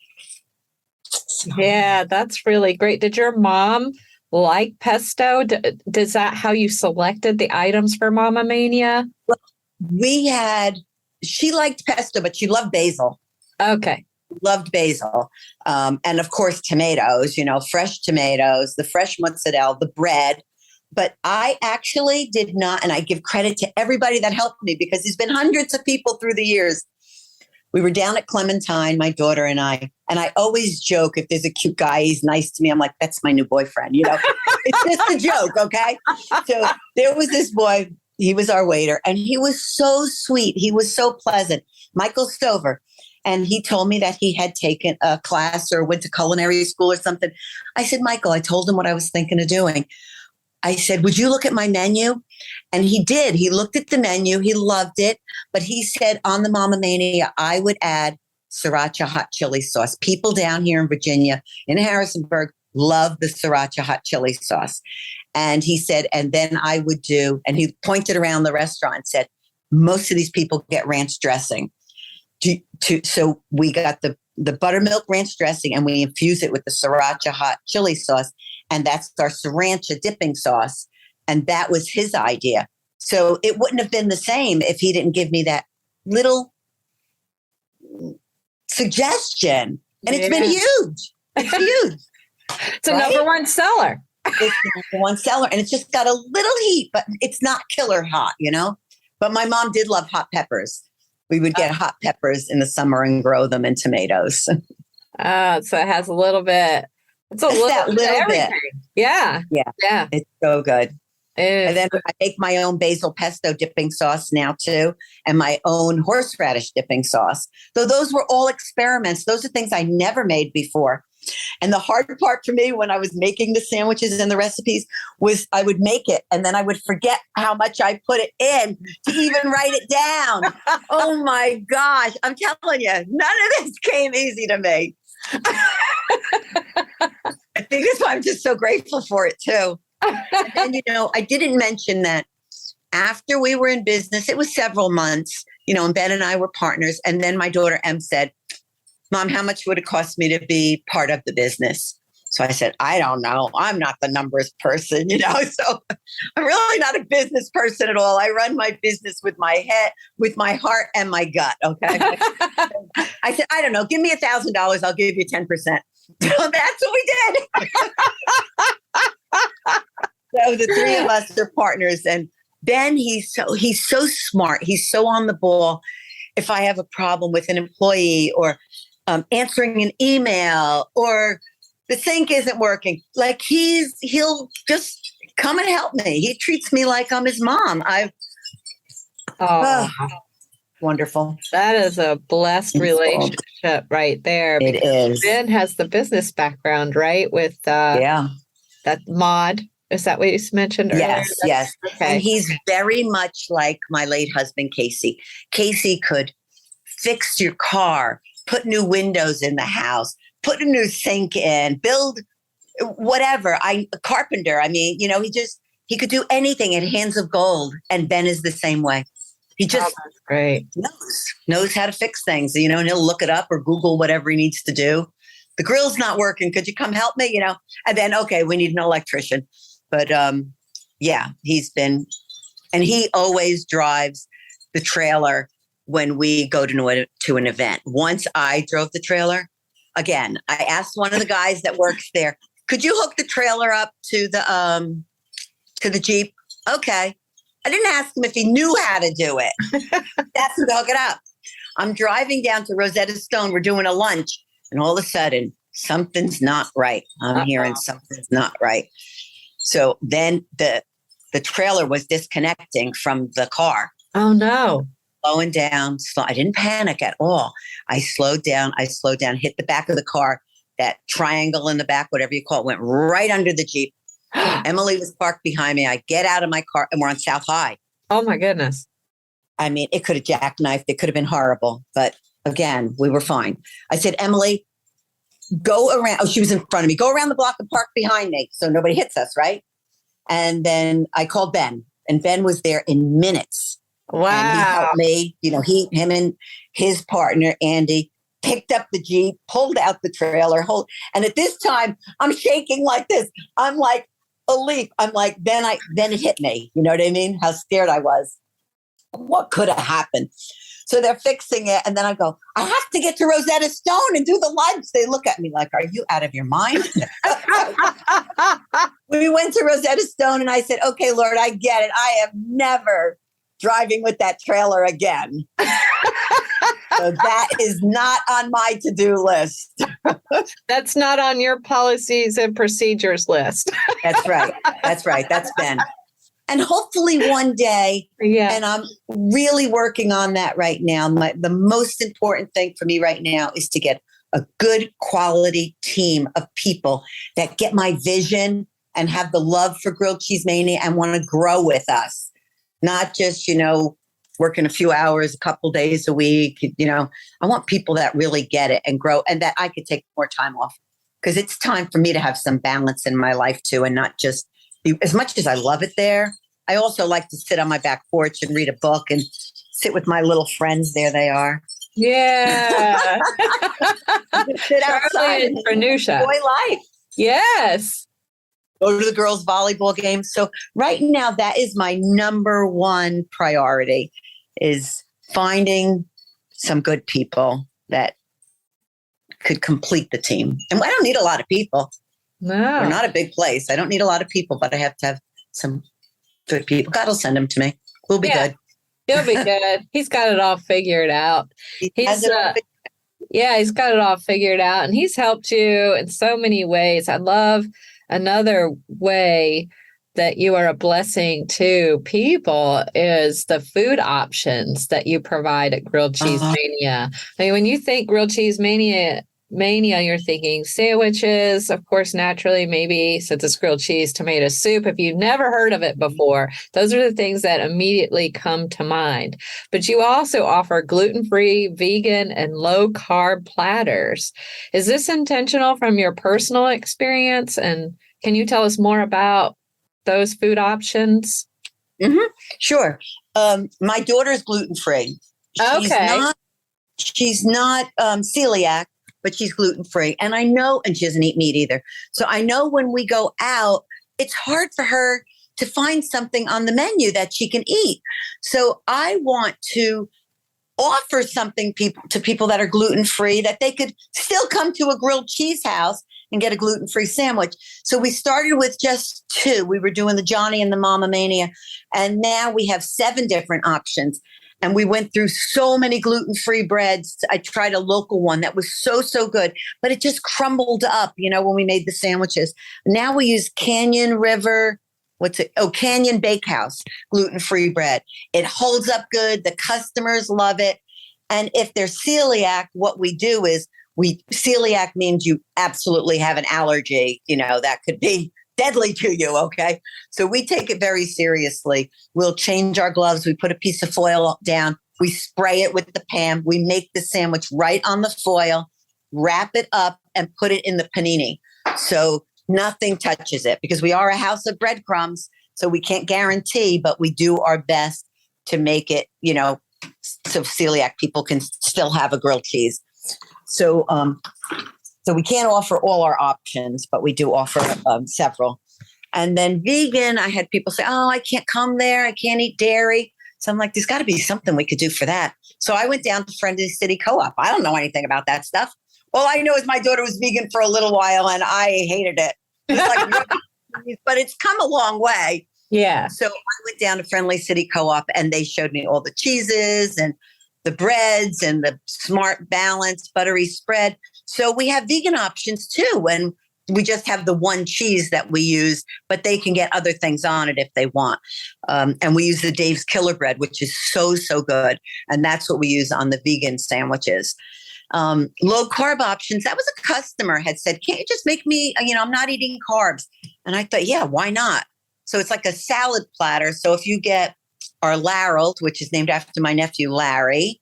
Yeah, that's really great. Did your mom like pesto? Does that how you selected the items for Mama Mania? Well, she liked pesto, but she loved basil. Okay. Loved basil. And of course, tomatoes, fresh tomatoes, the fresh mozzarella, the bread. But I actually did not, and I give credit to everybody that helped me because there's been hundreds of people through the years. We were down at Clementine, my daughter and I always joke, if there's a cute guy, he's nice to me. I'm like, that's my new boyfriend, It's just a joke, okay? So there was this boy, he was our waiter, and he was so sweet. He was so pleasant. Michael Stover. And he told me that he had taken a class or went to culinary school or something. I said, Michael, I told him what I was thinking of doing. I said, would you look at my menu? And he did. He looked at the menu. He loved it. But he said on the Mama Mania, I would add sriracha hot chili sauce. People down here in Virginia, in Harrisonburg, love the sriracha hot chili sauce. And he said, and then I would do, and he pointed around the restaurant and said, most of these people get ranch dressing. So we got the buttermilk ranch dressing and we infuse it with the sriracha hot chili sauce. And that's our sriracha dipping sauce. And that was his idea. So it wouldn't have been the same if he didn't give me that little suggestion. And it's been huge. It's huge. It's a number one seller. It's the number one seller. And it's just got a little heat, but it's not killer hot, But my mom did love hot peppers. We would get hot peppers in the summer and grow them in tomatoes. So it has a little bit. It's a little bit. Yeah. It's so good. And then I make my own basil pesto dipping sauce now too, and my own horseradish dipping sauce. So those were all experiments. Those are things I never made before. And the hard part for me when I was making the sandwiches and the recipes was I would make it and then I would forget how much I put it in to even write it down. Oh my gosh. I'm telling you, none of this came easy to me. I think that's why I'm just so grateful for it too. And I didn't mention that after we were in business, it was several months, and Ben and I were partners. And then my daughter Em said, Mom, how much would it cost me to be part of the business? So I said, I don't know. I'm not the numbers person, so I'm really not a business person at all. I run my business with my head, with my heart and my gut. Okay. I said, I don't know. Give me $1,000. I'll give you 10%. So that's what we did. So the three of us are partners. And Ben, he's so smart. He's so on the ball. If I have a problem with an employee or answering an email or the sink isn't working, like he'll just come and help me. He treats me like I'm his mom. Wonderful. That is a blessed relationship right there. It is. Ben has the business background, right? With that mod. Is that what you mentioned earlier? Yes. Okay. And he's very much like my late husband, Casey. Casey could fix your car, put new windows in the house, put a new sink in, build whatever. A carpenter. I mean, he could do anything at hands of gold. And Ben is the same way. He just great. knows how to fix things, and he'll look it up or Google whatever he needs to do. The grill's not working. Could you come help me? And then, okay, we need an electrician. But he's been, and he always drives the trailer when we go to an event. Once I drove the trailer, again, I asked one of the guys that works there, could you hook the trailer up to the Jeep? Okay. I didn't ask him if he knew how to do it. That's to hook it up. I'm driving down to Rosetta Stone. We're doing a lunch, and all of a sudden, something's not right. I'm hearing something's not right. So then the trailer was disconnecting from the car. Oh, no. Slowing down. I didn't panic at all. I slowed down, hit the back of the car. That triangle in the back, whatever you call it, went right under the Jeep. Emily was parked behind me. I get out of my car, and we're on South High. Oh, my goodness. I mean, it could have jackknifed. It could have been horrible. But again, we were fine. I said, Emily, go around. Oh, she was in front of me. Go around the block and park behind me so nobody hits us, right? And then I called Ben, and Ben was there in minutes. Wow. And he helped me. Him and his partner, Andy, picked up the Jeep, pulled out the trailer. And at this time, I'm shaking like this. I'm like a leaf. I'm like, then it hit me. You know what I mean? How scared I was. What could have happened? So they're fixing it. And then I go, I have to get to Rosetta Stone and do the lunch. They look at me like, are you out of your mind? We went to Rosetta Stone and I said, okay, Lord, I get it. I am never driving with that trailer again. So that is not on my to-do list. That's not on your policies and procedures list. That's right. That's Ben. And hopefully one day, and I'm really working on that right now. The most important thing for me right now is to get a good quality team of people that get my vision and have the love for Grilled Cheese Mania and want to grow with us. Not just, working a few hours, a couple days a week. I want people that really get it and grow, and that I could take more time off, because it's time for me to have some balance in my life too, and not just as much as I love it there. I also like to sit on my back porch and read a book and sit with my little friends. There they are. Yeah. Sit outside and enjoy life. Yes. Go to the girls' volleyball game. So right now, that is my number one priority, is finding some good people that could complete the team. And I don't need a lot of people. No. We're not a big place. I don't need a lot of people, but I have to have some good people. God will send them to me. We'll be good. He'll be good. He's got it all figured out. He's got it all figured out, and he's helped you in so many ways. I love another way that you are a blessing to people is the food options that you provide at Grilled Cheese Mania. I mean, when you think Grilled Cheese Mania, mania, you're thinking sandwiches, of course, naturally, maybe since it's grilled cheese, tomato soup. If you've never heard of it before, those are the things that immediately come to mind. But you also offer gluten-free, vegan, and low-carb platters. Is this intentional from your personal experience? And can you tell us more about those food options? Mm-hmm. Sure. My daughter's gluten-free. Okay. She's not celiac, but she's gluten-free. And I know, and she doesn't eat meat either. So I know when we go out, it's hard for her to find something on the menu that she can eat. So I want to offer something to people that are gluten-free, that they could still come to a grilled cheese house and get a gluten-free sandwich. So we started with just 2. We were doing the Johnny and the Mama Mania. And now we have 7 different options. And we went through so many gluten-free breads. I tried a local one that was so good, but it just crumbled up, when we made the sandwiches. Now we use Canyon River, Canyon Bakehouse gluten-free bread. It holds up good. The customers love it. And if they're celiac, what we do is celiac means you absolutely have an allergy, that could be deadly to you. Okay. So we take it very seriously. We'll change our gloves. We put a piece of foil down. We spray it with the pan. We make the sandwich right on the foil, wrap it up and put it in the panini. So nothing touches it, because we are a house of breadcrumbs. So we can't guarantee, but we do our best to make it, so celiac people can still have a grilled cheese. So we can't offer all our options, but we do offer several. And then vegan, I had people say, oh, I can't come there. I can't eat dairy. So I'm like, there's got to be something we could do for that. So I went down to Friendly City Co-op. I don't know anything about that stuff. All I know is my daughter was vegan for a little while and I hated it. But it's come a long way. Yeah. So I went down to Friendly City Co-op and they showed me all the cheeses and the breads and the Smart Balance buttery spread. So we have vegan options too. And we just have the one cheese that we use, but they can get other things on it if they want. And we use the Dave's Killer Bread, which is so good. And that's what we use on the vegan sandwiches. Low carb options. That was a customer had said, can't you just make me, I'm not eating carbs. And I thought, yeah, why not? So it's like a salad platter. So if you get our Larold, which is named after my nephew, Larry,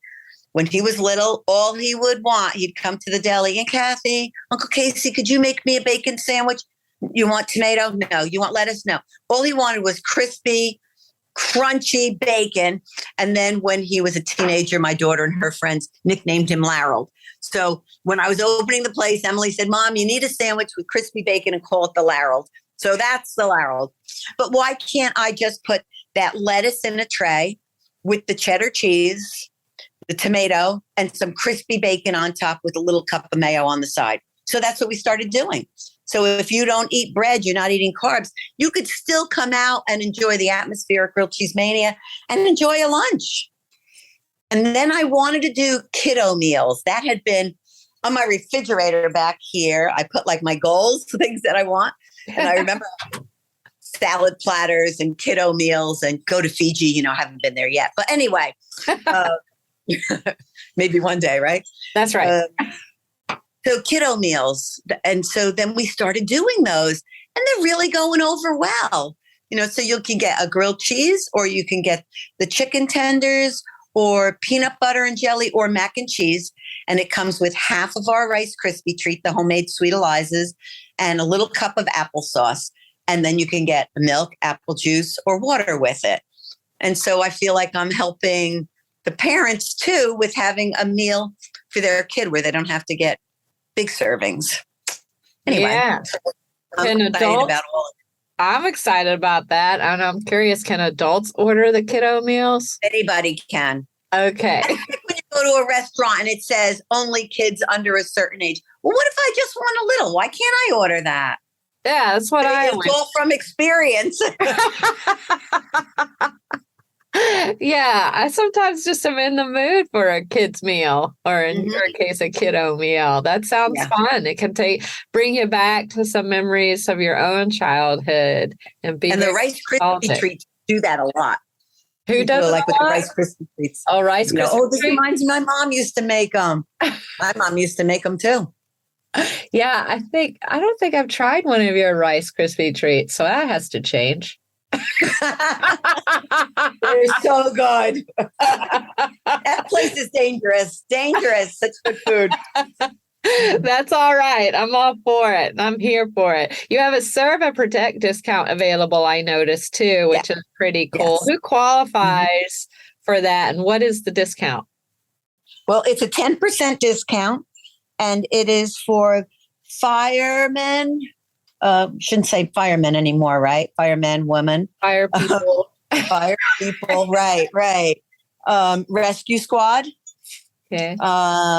when he was little, all he would want, he'd come to the deli, and Kathy, Uncle Casey, could you make me a bacon sandwich? You want tomato? No. You want lettuce? No. All he wanted was crispy, crunchy bacon. And then when he was a teenager, my daughter and her friends nicknamed him Larold. So when I was opening the place, Emily said, Mom, you need a sandwich with crispy bacon and call it the Larold. So that's the Larold. But why can't I just put that lettuce in a tray with the cheddar cheese, the tomato, and some crispy bacon on top with a little cup of mayo on the side? So that's what we started doing. So if you don't eat bread, you're not eating carbs, you could still come out and enjoy the atmosphere at Grilled Cheese Mania and enjoy a lunch. And then I wanted to do kiddo meals. That had been on my refrigerator back here. I put like my goals, things that I want. And I remember salad platters and kiddo meals and go to Fiji. I haven't been there yet. But anyway, maybe one day, right? That's right. So kiddo meals. And so then we started doing those and they're really going over well. So you can get a grilled cheese or you can get the chicken tenders or peanut butter and jelly or mac and cheese. And it comes with half of our Rice Krispie treat, the homemade Sweet Eliza's, and a little cup of applesauce. And then you can get milk, apple juice, or water with it. And so I feel like I'm helping the parents too with having a meal for their kid where they don't have to get big servings. Anyway, yeah. I'm excited about all of it. I'm excited about that. And I'm curious, can adults order the kiddo meals? Anybody can. Okay. I think when you go to a restaurant and it says only kids under a certain age, well, what if I just want a little? Why can't I order that? Yeah, that's what I It's all from experience. Yeah, I sometimes just am in the mood for a kid's meal, or in your case, a kiddo meal. That sounds fun. It can bring you back to some memories of your own childhood and the Rice Krispie treats do that a lot. Who does like with the Rice Krispie treats? Oh, Rice Krispie. This reminds me. My mom used to make them. My mom used to make them too. Yeah, I don't think I've tried one of your Rice Krispie treats, so that has to change. They're so good. That place is dangerous. Dangerous. Such good food. That's all right. I'm all for it. I'm here for it. You have a Serve and Protect discount available, I noticed too, which is pretty cool. Yes. Who qualifies for that, and what is the discount? Well, it's a 10% discount, and it is for firemen. Shouldn't say firemen anymore, right? Firemen, women, Fire people. fire people. Right, right. Rescue squad, Okay.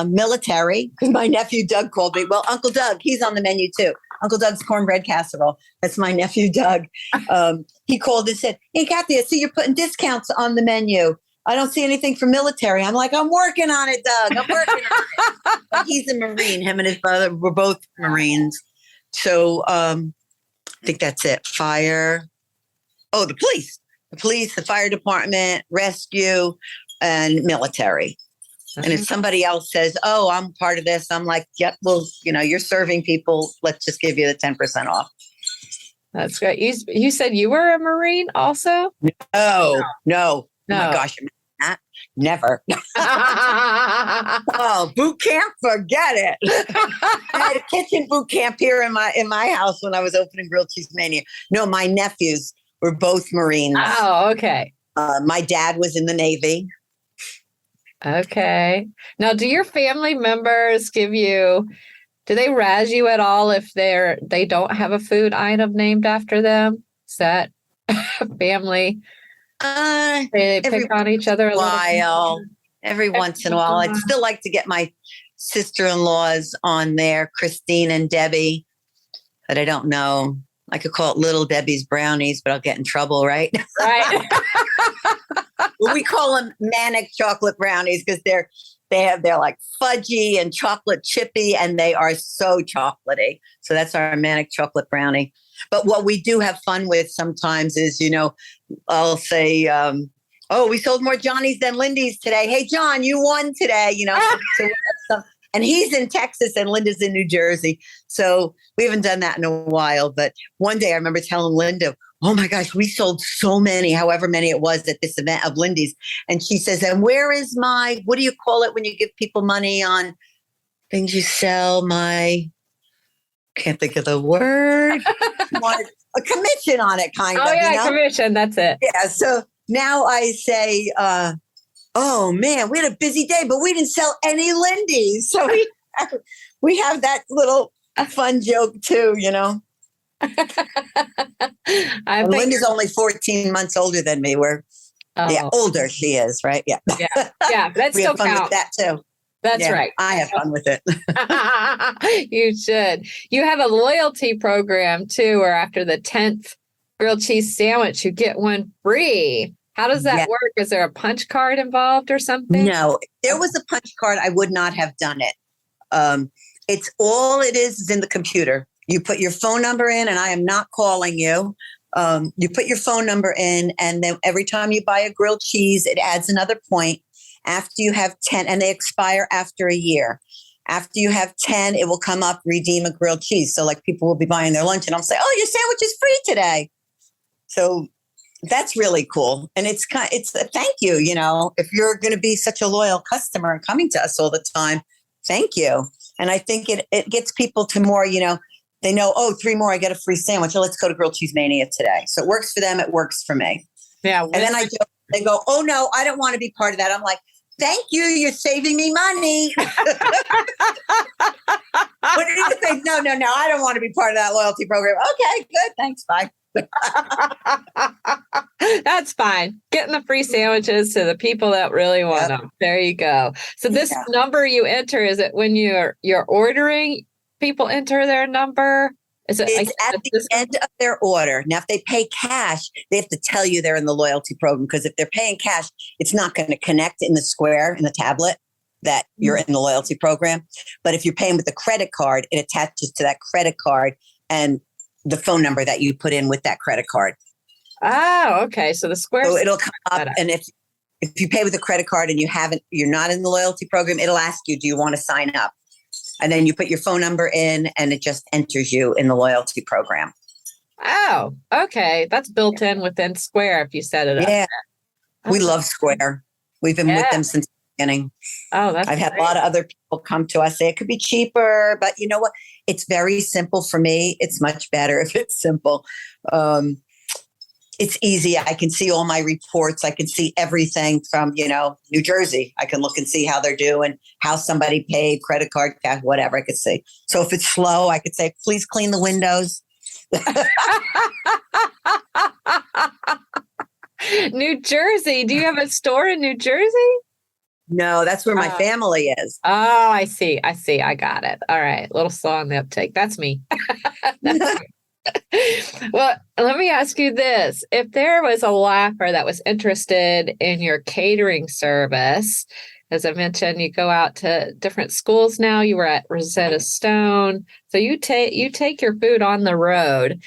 military. Because my nephew Doug called me. Well, Uncle Doug, he's on the menu too. Uncle Doug's cornbread casserole. That's my nephew Doug. He called and said, "Hey, Kathy, I see you're putting discounts on the menu. I don't see anything for military." I'm like, "I'm working on it, Doug. I'm working on it." But he's a Marine. Him and his brother were both Marines. So I think that's it. Fire. Oh, the police, the fire department, rescue, and military. And if somebody else says, "Oh, I'm part of this," I'm like, "Yep, well, you're serving people. Let's just give you the 10% off." That's great. You said you were a Marine also? Oh, no. No. Oh my gosh. Not, never. Oh, boot camp? Forget it. I had a kitchen boot camp here in my house when I was opening Grilled Cheese Mania. No, my nephews were both Marines. Oh, okay. My dad was in the Navy. Okay. Now, do your family members do they razz you at all if they don't have a food item named after them? Is that family? They pick on each other a little bit? Every once in a while. I'd still like to get my sister-in-laws on there, Christine and Debbie, but I don't know. I could call it Little Debbie's Brownies, but I'll get in trouble, right? Right. Well, we call them manic chocolate brownies because they're like fudgy and chocolate chippy, and they are so chocolatey. So that's our manic chocolate brownie. But what we do have fun with sometimes is, I'll say, "Oh, we sold more Johnny's than Lindy's today. Hey, John, you won today." And he's in Texas and Linda's in New Jersey. So we haven't done that in a while. But one day I remember telling Linda, "Oh my gosh, we sold so many, however many it was at this event of Lindy's." And she says, "And where is what do you call it when you give people money on things you sell? Can't think of the word. A commission on it, kind of." Oh, yeah, commission. That's it. Yeah. So now I say, "Oh man, we had a busy day, but we didn't sell any Lindy's." So we have that little fun joke too, Linda's only 14 months older than me. Older she is, right? Yeah. Yeah. That's we still have fun count. with that too. That's Yeah, right. I have fun with it. You should. You have a loyalty program too, where after the 10th grilled cheese sandwich, you get one free. How does that work? Is there a punch card involved or something? No, if there was a punch card, I would not have done it. It's all it is in the computer. You put your phone number in, and I am not calling you. You put your phone number in, and then every time you buy a grilled cheese, it adds another point. After you have 10, and they expire after a year. After you have 10, it will come up, redeem a grilled cheese. So like people will be buying their lunch and I'll say, "Oh, your sandwich is free today." So that's really cool. And it's a thank you, if you're going to be such a loyal customer and coming to us all the time, thank you. And I think it gets people to more, they know, "Oh, 3 more, I get a free sandwich. Oh, let's go to Grilled Cheese Mania today." So it works for them. It works for me. Yeah. And then they go, "Oh no, I don't want to be part of that." I'm like, "Thank you. You're saving me money." What do you think? No. I don't want to be part of that loyalty program. Okay, good. Thanks. Bye. That's fine. Getting the free sandwiches to the people that really want them. There you go. So this number you enter, is it when you're ordering, people enter their number? It's at the end of their order. Now, if they pay cash, they have to tell you they're in the loyalty program, because if they're paying cash, it's not going to connect in the square in the tablet that you're in the loyalty program. But if you're paying with a credit card, it attaches to that credit card and the phone number that you put in with that credit card. Oh, okay. So the square. So it'll come up, and if you pay with a credit card and you're not in the loyalty program, it'll ask you, "Do you want to sign up?" And then you put your phone number in and it just enters you in the loyalty program. Oh, okay. That's built in within Square if you set it up. Yeah. We Okay. love Square. We've been with them since the beginning. Oh, that's I've had great. a lot of other people come to us, say it could be cheaper, but you know what? It's very simple for me. It's much better if it's simple. It's easy. I can see all my reports. I can see everything from, New Jersey. I can look and see how they're doing, how somebody paid, credit card, cash, whatever I could see. So if it's slow, I could say, please clean the windows. New Jersey. Do you have a store in New Jersey? No, that's where my family is. Oh, I see. I got it. All right. A little slow on the uptake. That's me. That's me. Well, let me ask you this. If there was a laugher that was interested in your catering service, as I mentioned, you go out to different schools now. You were at Rosetta Stone. So you take your food on the road.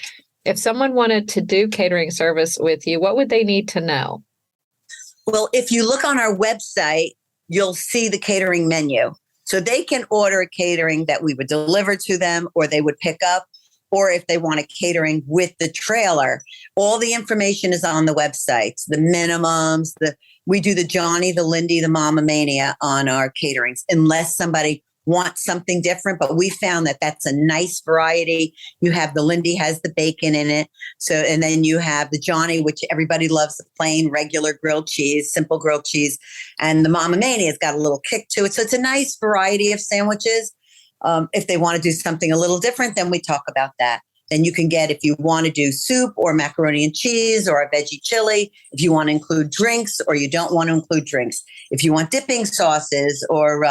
If someone wanted to do catering service with you, what would they need to know? Well, if you look on our website, you'll see the catering menu. So they can order a catering that we would deliver to them, or they would pick up, or if they want a catering with the trailer. All the information is on the website. The minimums, we do the Johnny, the Lindy, the Mama Mania on our caterings, unless somebody wants something different. But we found that that's a nice variety. You have the Lindy has the bacon in it. So, and then you have the Johnny, which everybody loves, the plain regular grilled cheese, simple grilled cheese. And the Mama Mania has got a little kick to it. So it's a nice variety of sandwiches. If they want to do something a little different, then we talk about that. Then you can get, if you want to do soup or macaroni and cheese or a veggie chili, if you want to include drinks or you don't want to include drinks, if you want dipping sauces or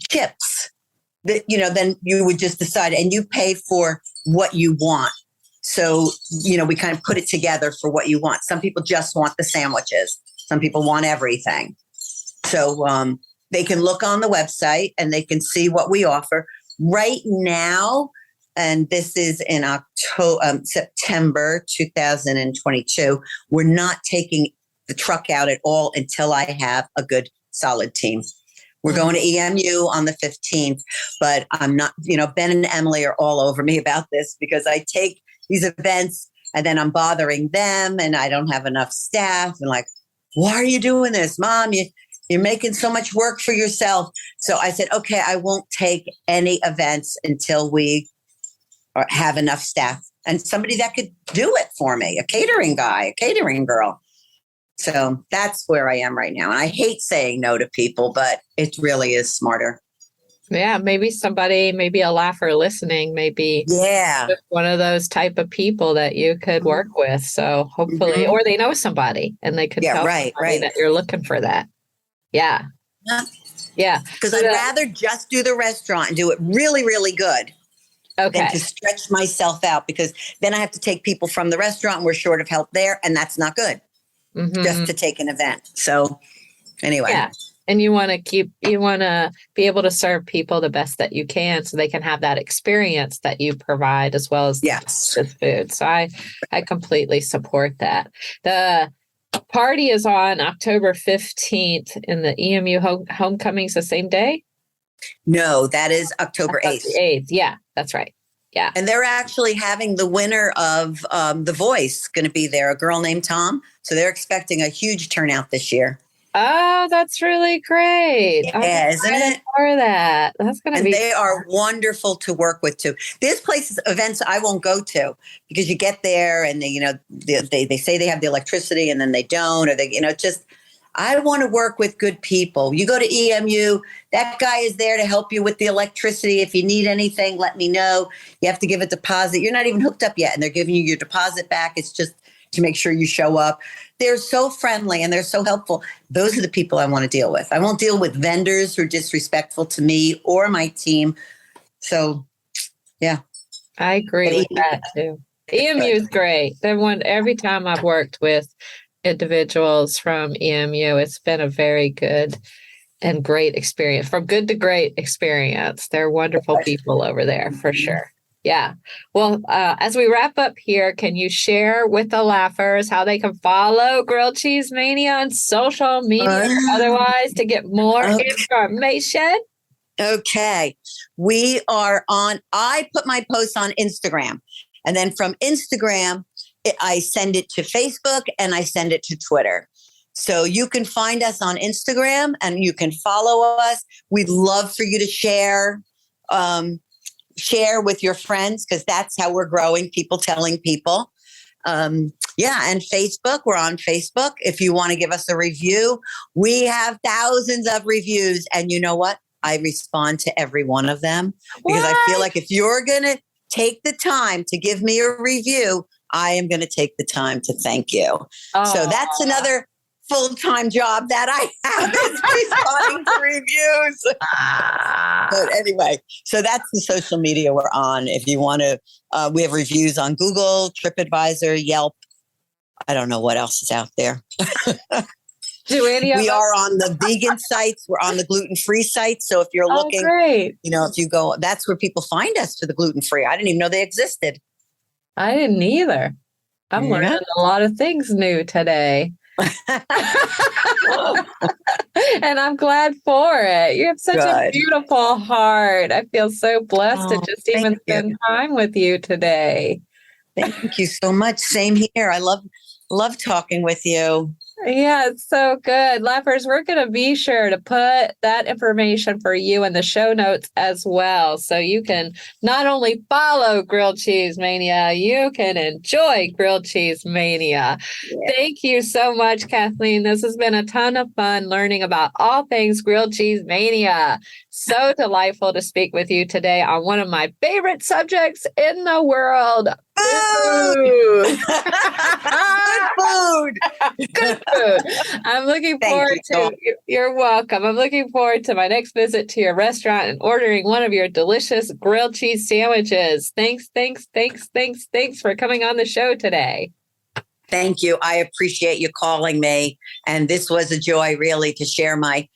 chips, then you would just decide, and you pay for what you want. So, we kind of put it together for what you want. Some people just want the sandwiches. Some people want everything. So, they can look on the website and they can see what we offer right now. And this is in September 2022. We're not taking the truck out at all until I have a good solid team. We're going to EMU on the 15th, but I'm not, Ben and Emily are all over me about this because I take these events and then I'm bothering them and I don't have enough staff and like, why are you doing this, Mom? You're making so much work for yourself. So I said, okay, I won't take any events until we have enough staff and somebody that could do it for me, a catering guy, a catering girl. So that's where I am right now. And I hate saying no to people, but it really is smarter. Yeah, maybe a laugher listening, maybe one of those type of people that you could work with. So hopefully, or they know somebody and they could tell somebody that you're looking for that. Yeah. Yeah. Because I'd rather just do the restaurant and do it really, really good than to stretch myself out, because then I have to take people from the restaurant and we're short of help there. And that's not good just to take an event. So anyway. Yeah. And you want to be able to serve people the best that you can so they can have that experience that you provide as well as the food. So I completely support that. The party is on October 15th in the EMU homecoming's the same day? No, that is October 8th. Yeah, that's right. Yeah. And they're actually having the winner of The Voice going to be there, a girl named Tom. So they're expecting a huge turnout this year. Oh, that's really great. Yeah, isn't it? For that. That's going to be. And they are wonderful to work with too. There's places, events I won't go to because you get there and they say they have the electricity and then they don't, or I want to work with good people. You go to EMU, that guy is there to help you with the electricity. If you need anything, let me know. You have to give a deposit. You're not even hooked up yet and they're giving you your deposit back. It's just to make sure you show up. They're so friendly and they're so helpful. Those are the people I want to deal with. I won't deal with vendors who are disrespectful to me or my team. So, yeah. I agree with that too. EMU is great. Every time I've worked with individuals from EMU, it's been a very good and great experience. From good to great experience. They're wonderful people over there for sure. Yeah. Well, as we wrap up here, can you share with the laughers how they can follow Grilled Cheese Mania on social media or otherwise to get more information? Okay. I put my posts on Instagram, and then from Instagram, I send it to Facebook and I send it to Twitter. So you can find us on Instagram and you can follow us. We'd love for you to share with your friends, because that's how we're growing, people telling people. And Facebook, we're on Facebook. If you want to give us a review, we have thousands of reviews. And you know what? I respond to every one of them, because I feel like if you're going to take the time to give me a review, I am going to take the time to thank you. So that's another full-time job that I have, is responding to reviews. But anyway, so that's the social media we're on. If you want to, we have reviews on Google, TripAdvisor, Yelp. I don't know what else is out there. We are on the vegan sites. We're on the gluten-free sites. So if you're looking, great. if you go, that's where people find us for the gluten-free. I didn't even know they existed. I didn't either. I'm learning a lot of things new today. And I'm glad for it. You have such a beautiful heart. I feel so blessed to just even spend time with you today. Thank you so much. Same here. I love talking with you. Yeah, it's so good. Laughers, we're going to be sure to put that information for you in the show notes as well. So you can not only follow Grilled Cheese Mania, you can enjoy Grilled Cheese Mania. Yeah. Thank you so much, Kathleen. This has been a ton of fun learning about all things Grilled Cheese Mania. So delightful to speak with you today on one of my favorite subjects in the world. Food. Good food. Good food. I'm looking forward to, you're welcome. I'm looking forward to my next visit to your restaurant and ordering one of your delicious grilled cheese sandwiches. Thanks for coming on the show today. Thank you. I appreciate you calling me. And this was a joy, really, to share my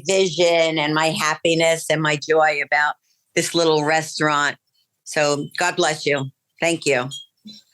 vision and my happiness and my joy about this little restaurant. So God bless you. Thank you.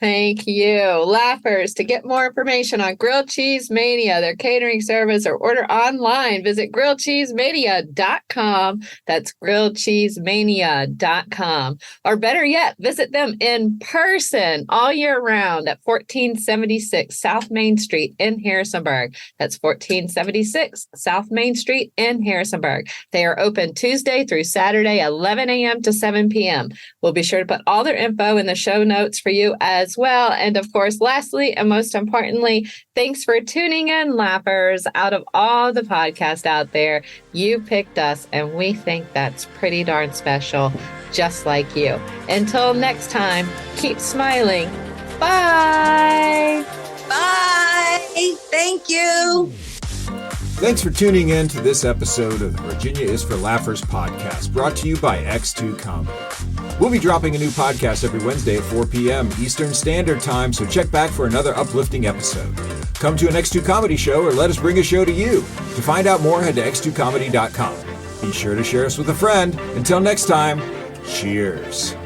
Thank you. Laughers, to get more information on Grilled Cheese Mania, their catering service, or order online, visit grilledcheesemania.com. That's grilledcheesemania.com. Or better yet, visit them in person all year round at 1476 South Main Street in Harrisonburg. That's 1476 South Main Street in Harrisonburg. They are open Tuesday through Saturday, 11 a.m. to 7 p.m. We'll be sure to put all their info in the show notes for you as well. And of course, lastly, and most importantly, thanks for tuning in, Laughers. Out of all the podcasts out there, you picked us, and we think that's pretty darn special, just like you. Until next time, keep smiling. Bye. Bye. Thank you. Thanks for tuning in to this episode of the Virginia is for Laughers podcast, brought to you by X2 Comedy. We'll be dropping a new podcast every Wednesday at 4 p.m. Eastern Standard Time, so check back for another uplifting episode. Come to an X2 Comedy show or let us bring a show to you. To find out more, head to x2comedy.com. Be sure to share us with a friend. Until next time, cheers.